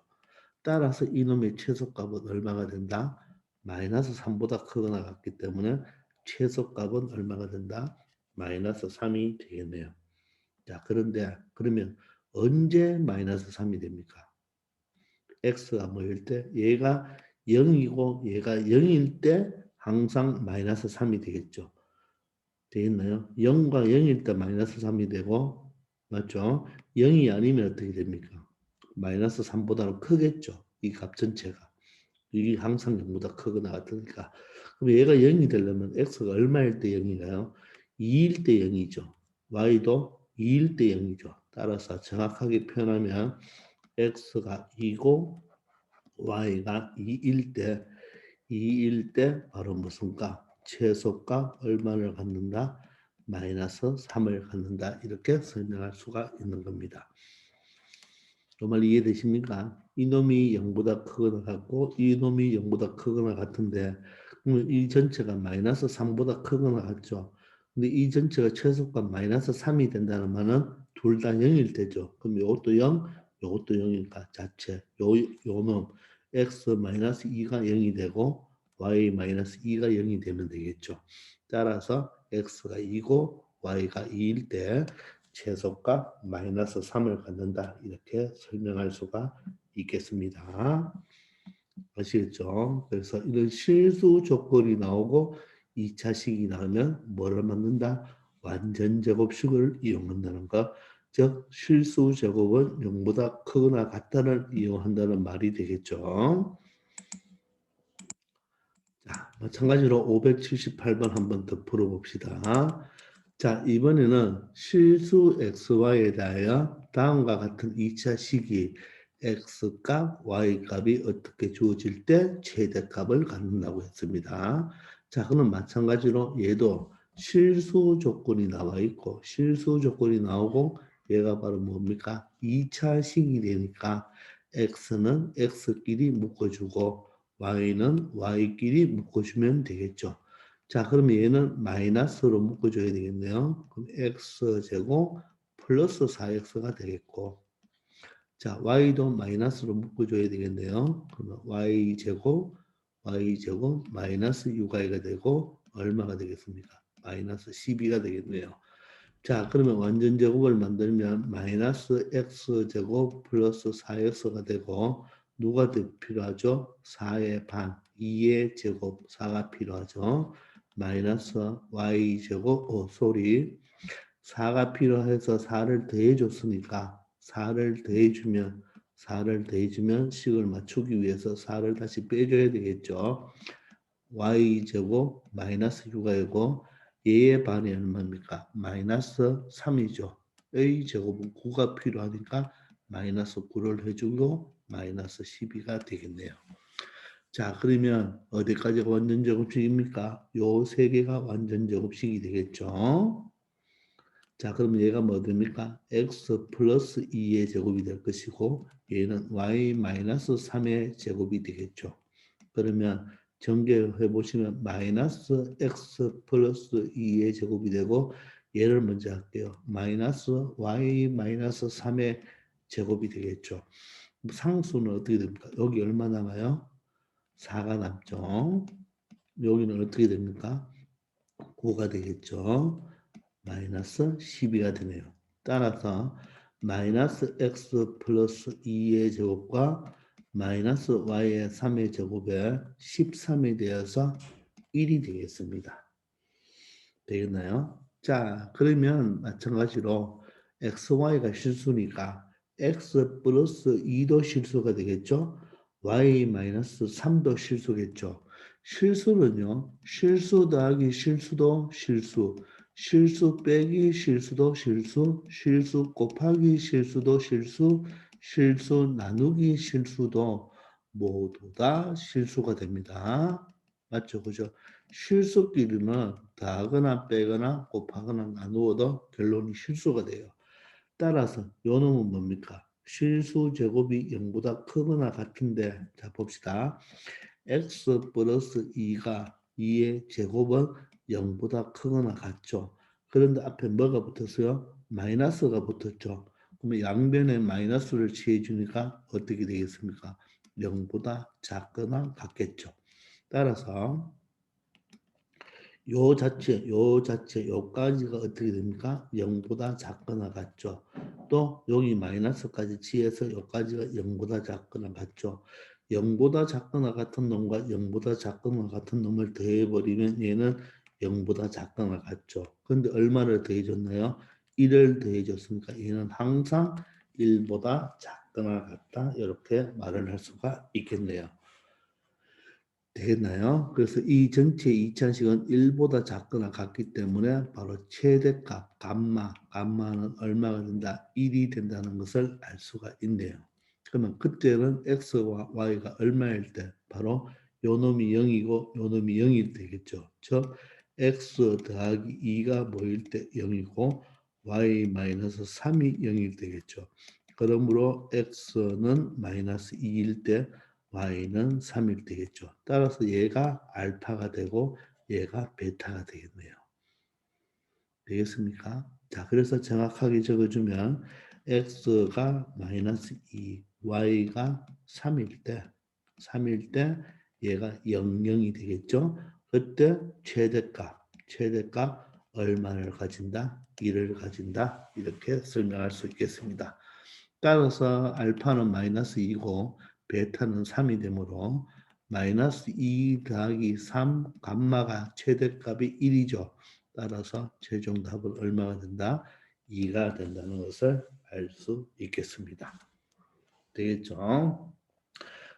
Speaker 1: 따라서 이놈의 최소값은 얼마가 된다? 마이너스 3보다 크거나 같기 때문에 최소값은 얼마가 된다? 마이너스 3이 되겠네요. 자, 그런데 그러면 언제 마이너스 3이 됩니까? x가 뭐일 때 얘가 0이고 얘가 0일 때 항상 마이너스 3이 되겠죠. 되겠나요? 0과 0일 때 마이너스 3이 되고 맞죠? 0이 아니면 어떻게 됩니까? 마이너스 3보다는 크겠죠. 이 값 전체가. 이게 항상 0보다 크거나 같으니까. 그럼 얘가 0이 되려면 x가 얼마일 때 0인가요? 2일 때 0이죠. y도 2일 때 0이죠. 따라서 정확하게 표현하면 x가 2고 y가 2일 때 바로 무슨 값? 최소값 얼마를 갖는다? 마이너스 3을 갖는다. 이렇게 설명할 수가 있는 겁니다. 정말 이해되십니까? 이놈이 0보다 크거나 같고 이놈이 0보다 크거나 같은데 그러면 이 전체가 마이너스 3보다 크거나 같죠. 근데 이 전체가 최소값 마이너스 3이 된다는 말은 둘 다 0일 때죠. 그럼 이것도 0, 이것도 0이니까 자체 요놈 x 마이너스 2가 0이 되고 y 마이너스 2가 0이 되면 되겠죠. 따라서 x가 2고 y가 2일 때 최소값 마이너스 3을 갖는다. 이렇게 설명할 수가 있겠습니다. 아시겠죠? 그래서 이런 실수 조건이 나오고 2차식이 나오면 뭐를 만든다? 완전 제곱식을 이용한다는 것. 즉 실수 제곱은 0보다 크거나 같다를 이용한다는 말이 되겠죠. 자, 마찬가지로 578번 한번 더 풀어봅시다. 자, 이번에는 실수 xy에 대하여 다음과 같은 2차 식이 x값, y값이 어떻게 주어질 때 최대값을 갖는다고 했습니다. 자, 그럼 마찬가지로 얘도 실수 조건이 나와 있고 실수 조건이 나오고 얘가 바로 뭡니까? 2차 식이 되니까 x는 x끼리 묶어주고 y는 y끼리 묶어주면 되겠죠. 자, 그러면 얘는 마이너스로 묶어줘야 되겠네요. 그럼 x제곱 플러스 4x가 되겠고, 자, y도 마이너스로 묶어줘야 되겠네요. 그러면 y제곱 마이너스 6y가 되고 얼마가 되겠습니까? 마이너스 12가 되겠네요. 자, 그러면 완전 제곱을 만들면 마이너스 x제곱 플러스 4x가 되고 누가 더 필요하죠? 4의 반, 2의 제곱, 4가 필요하죠. 마이너스 y제곱, 4가 필요해서 4를 더해줬으니까 4를 더해주면 식을 맞추기 위해서 4를 다시 빼줘야 되겠죠. y제곱 마이너스 6이고 얘의 반이 얼마입니까? 마이너스 3이죠. a제곱은 9가 필요하니까 마이너스 9를 해주고 마이너스 12가 되겠네요. 자, 그러면 어디까지가 완전 제곱식입니까? 요 세 개가 완전 제곱식이 되겠죠. 자, 그러면 얘가 뭐 됩니까? x 플러스 2의 제곱이 될 것이고 얘는 y 마이너스 3의 제곱이 되겠죠. 그러면 전개해 보시면 마이너스 x 플러스 2의 제곱이 되고 얘를 먼저 할게요. 마이너스 y 마이너스 3의 제곱이 되겠죠. 상수는 어떻게 됩니까? 여기 얼마 남아요? 4가 남죠. 여기는 어떻게 됩니까? 9가 되겠죠. 마이너스 12가 되네요. 따라서 마이너스 x 플러스 2의 제곱과 마이너스 y의 3의 제곱에 13이 되어서 1이 되겠습니다. 되겠나요? 자, 그러면 마찬가지로 x, y가 실수니까 x 플러스 2도 실수가 되겠죠? y 마이너스 3도 실수겠죠? 실수는요, 실수 더하기 실수도 실수, 실수 빼기 실수도 실수, 실수 곱하기 실수도 실수, 실수 나누기 실수도 모두 다 실수가 됩니다. 맞죠? 그죠? 실수끼리는 더하거나 빼거나 곱하거나 나누어도 결론이 실수가 돼요. 따라서 요 놈은 뭡니까? 실수 제곱이 0보다 크거나 같은데 자 봅시다. x 플러스 2가 2의 제곱은 0보다 크거나 같죠. 그런데 앞에 뭐가 붙었어요? 마이너스가 붙었죠. 그러면 양변에 마이너스를 취해 주니까 어떻게 되겠습니까? 0보다 작거나 같겠죠. 따라서 요까지가 어떻게 됩니까? 0보다 작거나 같죠. 또 여기 마이너스까지 지에서 요까지가 0보다 작거나 같죠. 0보다 작거나 같은 놈과 0보다 작거나 같은 놈을 더해버리면 얘는 0보다 작거나 같죠. 근데 얼마를 더해줬나요? 1을 더해줬으니까 얘는 항상 1보다 작거나 같다. 이렇게 말을 할 수가 있겠네요. 되겠나요? 그래서 이 전체 2차식은 1보다 작거나 같기 때문에 바로 최대값 감마는 얼마가 된다? 1이 된다는 것을 알 수가 있네요. 그러면 그때는 x와 y가 얼마일 때 바로 요 놈이 0이고 요 놈이 0이 되겠죠. 즉 x 더하기 2가 뭐일 때 0이고 y 마이너스 3이 0이 되겠죠. 그러므로 x는 마이너스 2일 때 y는 3일 되겠죠. 따라서 얘가 알파가 되고 얘가 베타가 되겠네요. 되겠습니까? 자, 그래서 정확하게 적어주면 x가 마이너스 2, y가 3일 때 얘가 00이 되겠죠. 그때 최대값 얼마를 가진다? 1을 가진다. 이렇게 설명할 수 있겠습니다. 따라서 알파는 마이너스 2고 베타는 3이 되므로 마이너스 2 더하기 3 감마가 최대값이 1이죠. 따라서 최종 답은 얼마가 된다? 2가 된다는 것을 알 수 있겠습니다. 되겠죠?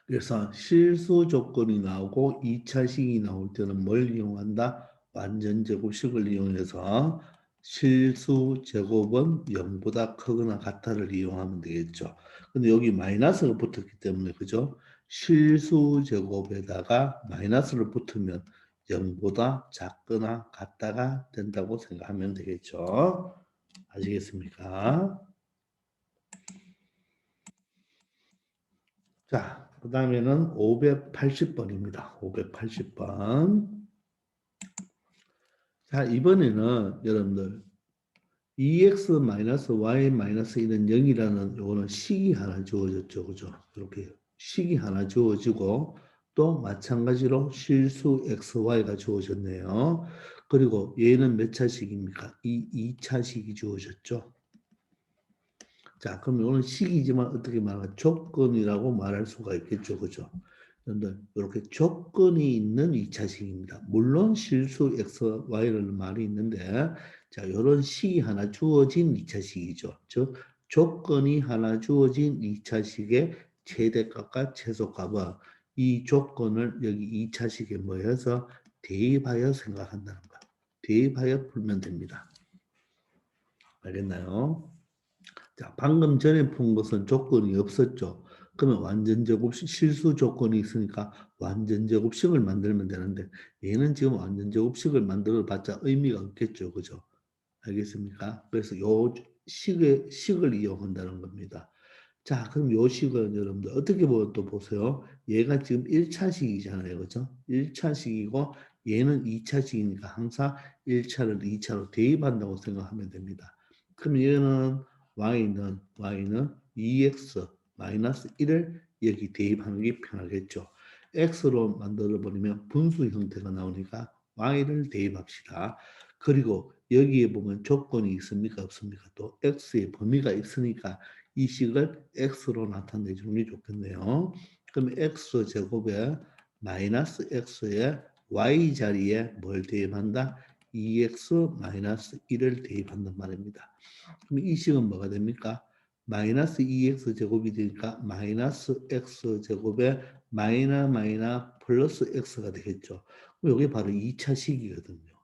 Speaker 1: 그래서 실수 조건이 나오고 2차식이 나올 때는 뭘 이용한다? 완전제곱식을 이용해서 실수 제곱은 0보다 크거나 같다를 이용하면 되겠죠. 근데 여기 마이너스가 붙었기 때문에 그죠? 실수 제곱에다가 마이너스를 붙으면 0보다 작거나 같다가 된다고 생각하면 되겠죠. 아시겠습니까? 자, 그 다음에는 580번입니다. 580번. 자, 이번에는 여러분들 EX-Y-1은 0이라는 요거는 식이 하나 주어졌죠. 그죠? 이렇게 식이 하나 주어지고 또 마찬가지로 실수 XY가 주어졌네요. 그리고 얘는 몇 차식입니까? 2차식이 주어졌죠. 자, 그럼 이거는 식이지만 어떻게 말할까? 조건이라고 말할 수가 있겠죠. 그죠? 그런데 이렇게 조건이 있는 2차식입니다. 물론 실수 x, y라는 말이 있는데 자, 이런 식이 하나 주어진 2차식이죠. 즉 조건이 하나 주어진 2차식의 최대값과 최소값은 이 조건을 여기 2차식에 모여서 대입하여 생각한다는 거야. 대입하여 풀면 됩니다. 알겠나요? 자, 방금 전에 푼 것은 조건이 없었죠. 그러면 완전제곱식 실수 조건이 있으니까 완전제곱식을 만들면 되는데 얘는 지금 완전제곱식을 만들어 봤자 의미가 없겠죠. 그죠? 알겠습니까? 그래서 요 식을 이용한다는 겁니다. 자, 그럼 요 식은 여러분들 어떻게 또 보세요. 얘가 지금 1차식이잖아요. 그죠? 1차식이고 얘는 2차식이니까 항상 1차를 2차로 대입한다고 생각하면 됩니다. 그럼 얘는 y는 2x 마이너스 1을 여기 대입하는 게 편하겠죠. x로 만들어 버리면 분수 형태가 나오니까 y를 대입합시다. 그리고 여기에 보면 조건이 있습니까? 없습니까? 또 x의 범위가 있으니까 이 식을 x로 나타내 주는 게 좋겠네요. 그럼 x 제곱에 마이너스 x에 y 자리에 뭘 대입한다? 2x 마이너스 1을 대입한단 말입니다. 그럼 이 식은 뭐가 됩니까? 마이너스 2x 제곱이 되니까 마이너스 x 제곱에 마이너 플러스 x가 되겠죠. 이게 바로 2차 식이거든요.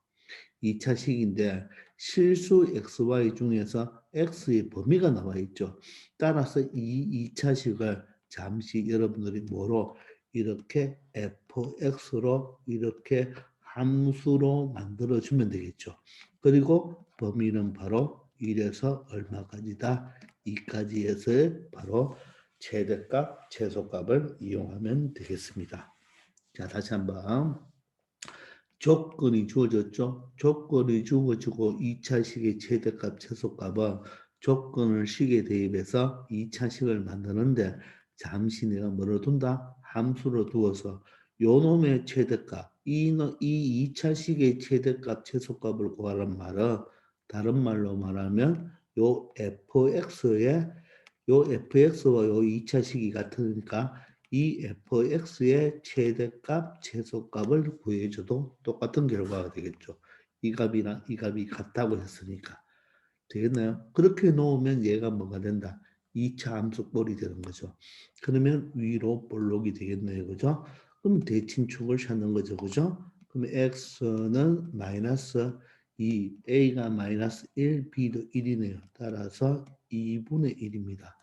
Speaker 1: 2차 식인데 실수 xy 중에서 x의 범위가 나와 있죠. 따라서 이 2차 식을 잠시 여러분들이 뭐로 이렇게 fx로 이렇게 함수로 만들어주면 되겠죠. 그리고 범위는 바로 1에서 얼마까지다? 2까지에서의 바로 최대값, 최소값을 이용하면 되겠습니다. 자, 다시 한번. 조건이 주어졌죠. 조건이 주어지고 2차식의 최대값, 최소값은 조건을 식에 대입해서 2차식을 만드는데 잠시 내가 뭐를 둔다? 함수로 두어서 요 놈의 최대값, 이 2차식의 최대값, 최소값을 구하란 말은 다른 말로 말하면 요 fx와 요 2차식이 같으니까 이 fx의 최대값, 최소값을 구해줘도 똑같은 결과가 되겠죠. 이 값이랑 이 값이 같다고 했으니까. 되겠나요? 그렇게 놓으면 얘가 뭐가 된다? 2차 함수꼴이 되는 거죠. 그러면 위로 볼록이 되겠네요. 그죠? 그럼 대칭축을 찾는 거죠. 그죠? 그럼 x는 마이너스 2, a가 마이너스 1, b도 1이네요. 따라서 2분의 1입니다.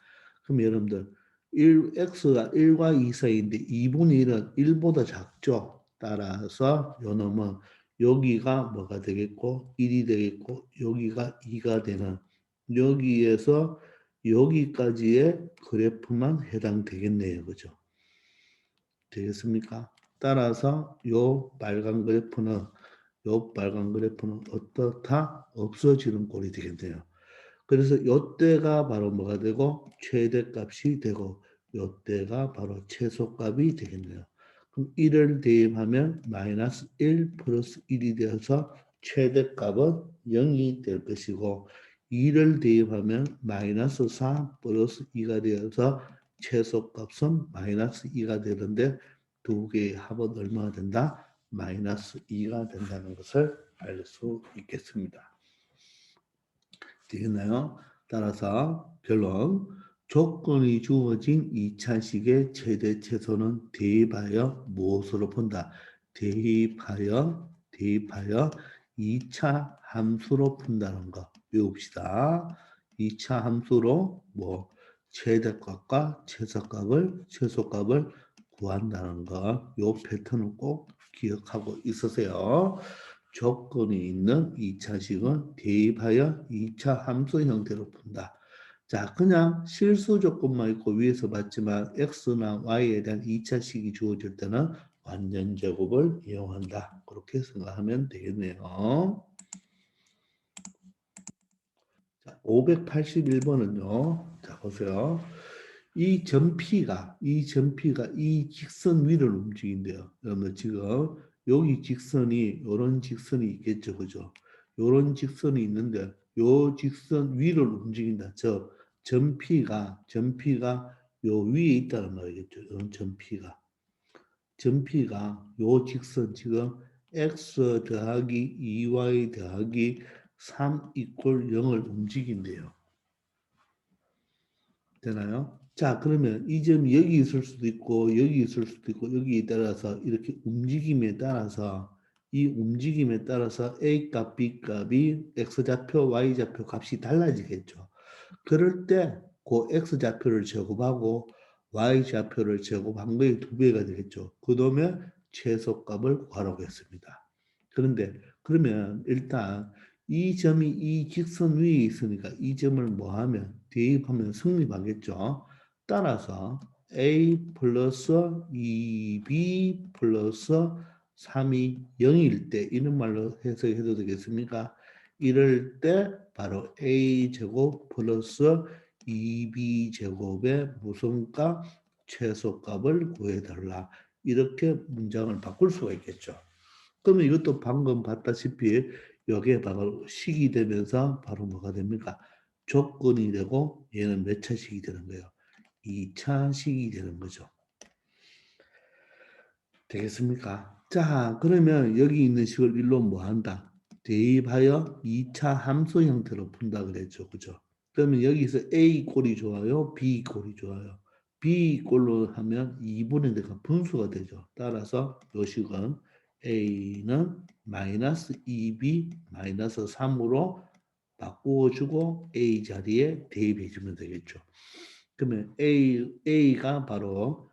Speaker 1: 그럼 여러분들 x가 1과 2 사이인데 2분의 1은 1보다 작죠. 따라서 요 놈은 여기가 뭐가 되겠고 1이 되겠고 여기가 2가 되는 여기에서 여기까지의 그래프만 해당되겠네요. 그죠? 되겠습니까? 따라서 요 빨간 그래프는 어떻다? 없어지는 꼴이 되겠네요. 그래서 요때가 바로 뭐가 되고 최대값이 되고 요때가 바로 최소값이 되겠네요. 그럼 1을 대입하면 마이너스 1 플러스 1이 되어서 최대값은 0이 될 것이고 2를 대입하면 마이너스 4 플러스 2가 되어서 최소값은 마이너스 2가 되는데 두 개의 합은 얼마가 된다? 마이너스 2가 된다는 것을 알 수 있겠습니다. 되겠나요? 따라서 결론 조건이 주어진 2차식의 최대 최소는 대입하여 무엇으로 푼다? 대입하여 2차 함수로 푼다는 거 외웁시다. 2차 함수로 뭐 최대값과 최소값을 구한다는 거, 요 패턴을 꼭 기억하고 있으세요. 조건이 있는 2차식은 대입하여 2차 함수 형태로 푼다. 자, 그냥 실수 조건만 있고 위에서 봤지만 x나 y에 대한 2차식이 주어질 때는 완전 제곱을 이용한다. 그렇게 생각하면 되겠네요. 자, 581번은요. 자, 보세요. 이 직선 위를 움직인대요. 그러면 지금 여기 직선이 이런 직선이 있겠죠, 그죠? 이런 직선이 있는데 요 직선 위를 움직인다. 전 P가 요 위에 있다는 말이겠죠. 이런 전 P가 요 직선 지금 x 더하기 2y 더하기 3 이퀄 0을 움직인대요. 되나요? 자, 그러면 이 점이 여기 있을 수도 있고 여기 있을 수도 있고 여기에 따라서 이렇게 움직임에 따라서 A 값, B 값이 X좌표, Y좌표 값이 달라지겠죠. 그럴 때 그 X좌표를 제곱하고 Y좌표를 제곱한 거의 2배가 되겠죠. 그 다음에 최소값을 구하라고 했습니다. 그런데 그러면 일단 이 점이 이 직선 위에 있으니까 이 점을 뭐 하면 대입하면 성립하겠죠. 따라서 a 플러스 2b 플러스 3이 0일 때 이런 말로 해석해도 되겠습니까? 이럴 때 바로 a 제곱 플러스 2b 제곱의 무슨 값? 최소값을 구해달라. 이렇게 문장을 바꿀 수가 있겠죠. 그러면 이것도 방금 봤다시피 여기에 바로 식이 되면서 바로 뭐가 됩니까? 조건이 되고 얘는 몇 차식이 되는 거예요? 2차식이 되는 거죠. 되겠습니까? 자, 그러면 여기 있는 식을 일로 뭐 한다? 대입하여 2차 함수 형태로 푼다 그랬죠. 그죠? 그러면 여기서 A 꼴이 좋아요? B 꼴이 좋아요? B 꼴로 하면 2분의 대가 분수가 되죠. 따라서 요 식은 A는 마이너스 2B 마이너스 3으로 바꾸어주고 A 자리에 대입해주면 되겠죠. 그러면 A가 바로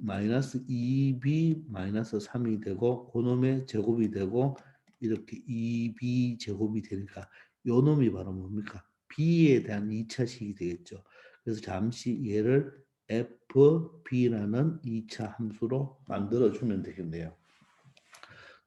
Speaker 1: 마이너스 2b 마이너스 3이 되고 그놈의 제곱이 되고 이렇게 2b 제곱이 되니까 요 놈이 바로 뭡니까? b에 대한 2차식이 되겠죠. 그래서 잠시 얘를 fb라는 2차 함수로 만들어주면 되겠네요.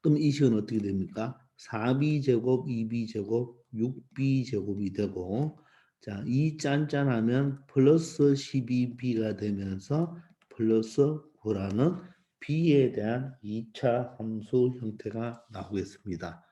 Speaker 1: 그럼 이 식은 어떻게 됩니까? 4b 제곱, 2b 제곱, 6b 제곱이 되고 자, 이 짠짠하면 플러스 12b가 되면서 플러스 9라는 b에 대한 2차 함수 형태가 나오겠습니다.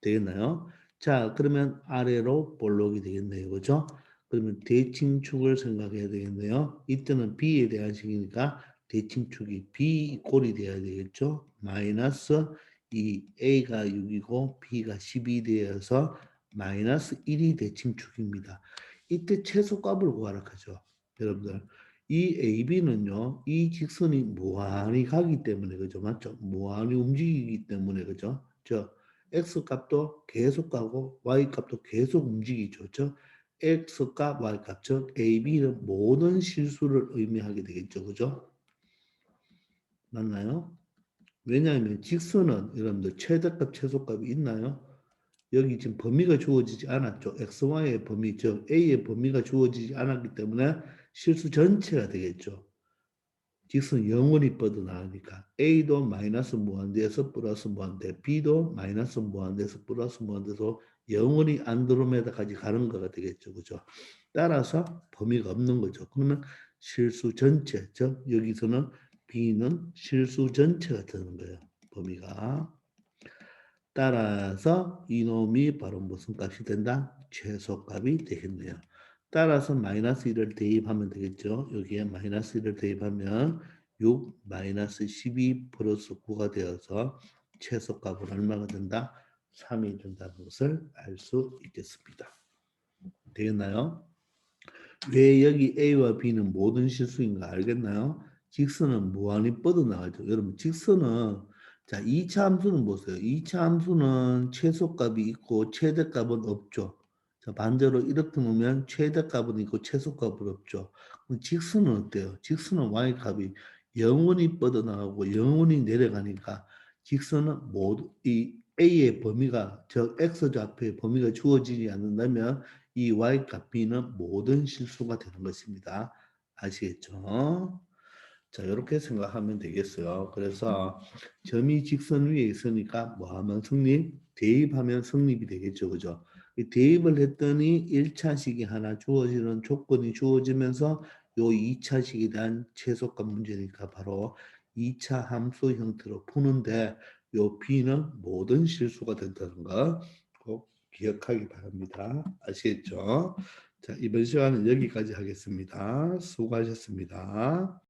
Speaker 1: 되겠나요? 자, 그러면 아래로 볼록이 되겠네요. 그죠? 그러면 대칭축을 생각해야 되겠네요. 이때는 b에 대한 식이니까 대칭축이 b 꼴이 돼야 되겠죠? 마이너스 이 a가 6이고 b가 12 되어서 마이너스 1이 대칭축입니다. 이때 최소값을 구하라 하죠. 여러분들. 이 AB는요, 이 직선이 무한히 가기 때문에, 그죠? 맞죠? 무한히 움직이기 때문에, 그죠? X 값도 계속 가고, Y 값도 계속 움직이죠. 그죠? X 값, Y 값, 즉, AB는 모든 실수를 의미하게 되겠죠. 그죠? 맞나요? 왜냐하면 직선은 여러분들 최대값, 최소값이 있나요? 여기 지금 범위가 주어지지 않았죠. XY의 범위, 즉 A의 범위가 주어지지 않았기 때문에 실수 전체가 되겠죠. 직선 영원히 뻗어나가니까 A도 마이너스 무한대에서 플러스 무한대, B도 마이너스 무한대에서 플러스 무한대에서 영원히 안드로메다까지 가는 거가 되겠죠. 그죠? 따라서 범위가 없는 거죠. 그러면 실수 전체, 즉 여기서는 B는 실수 전체가 되는 거예요. 범위가. 따라서 이놈이 바로 무슨 값이 된다? 최소값이 되겠네요. 따라서 마이너스 1을 대입하면 되겠죠. 여기에 마이너스 1을 대입하면 6 마이너스 12 플러스 9가 되어서 최소값은 얼마가 된다? 3이 된다는 것을 알 수 있겠습니다. 되겠나요? 왜 여기 A와 B는 모든 실수인가 알겠나요? 직선은 무한히 뻗어나가죠. 여러분 직선은 자 2차 함수는 보세요. 2차 함수는 최소값이 있고 최대값은 없죠. 자 반대로 이렇게 놓으면 최대값은 있고 최소값은 없죠. 그럼 직선은 어때요? 직선은 Y값이 영원히 뻗어나가고 영원히 내려가니까 직선은 모두 이 A의 범위가 즉 X좌표의 범위가 주어지지 않는다면 이 Y값 B는 모든 실수가 되는 것입니다. 아시겠죠? 자, 이렇게 생각하면 되겠어요. 그래서 점이 직선 위에 있으니까 뭐 하면 성립? 대입하면 성립이 되겠죠. 그죠? 이 대입을 했더니 1차식이 하나 주어지는 조건이 주어지면서 요 2차식에 대한 최소값 문제니까 바로 2차 함수 형태로 푸는데 요 B는 모든 실수가 된다는 거 꼭 기억하기 바랍니다. 아시겠죠? 자, 이번 시간은 여기까지 하겠습니다. 수고하셨습니다.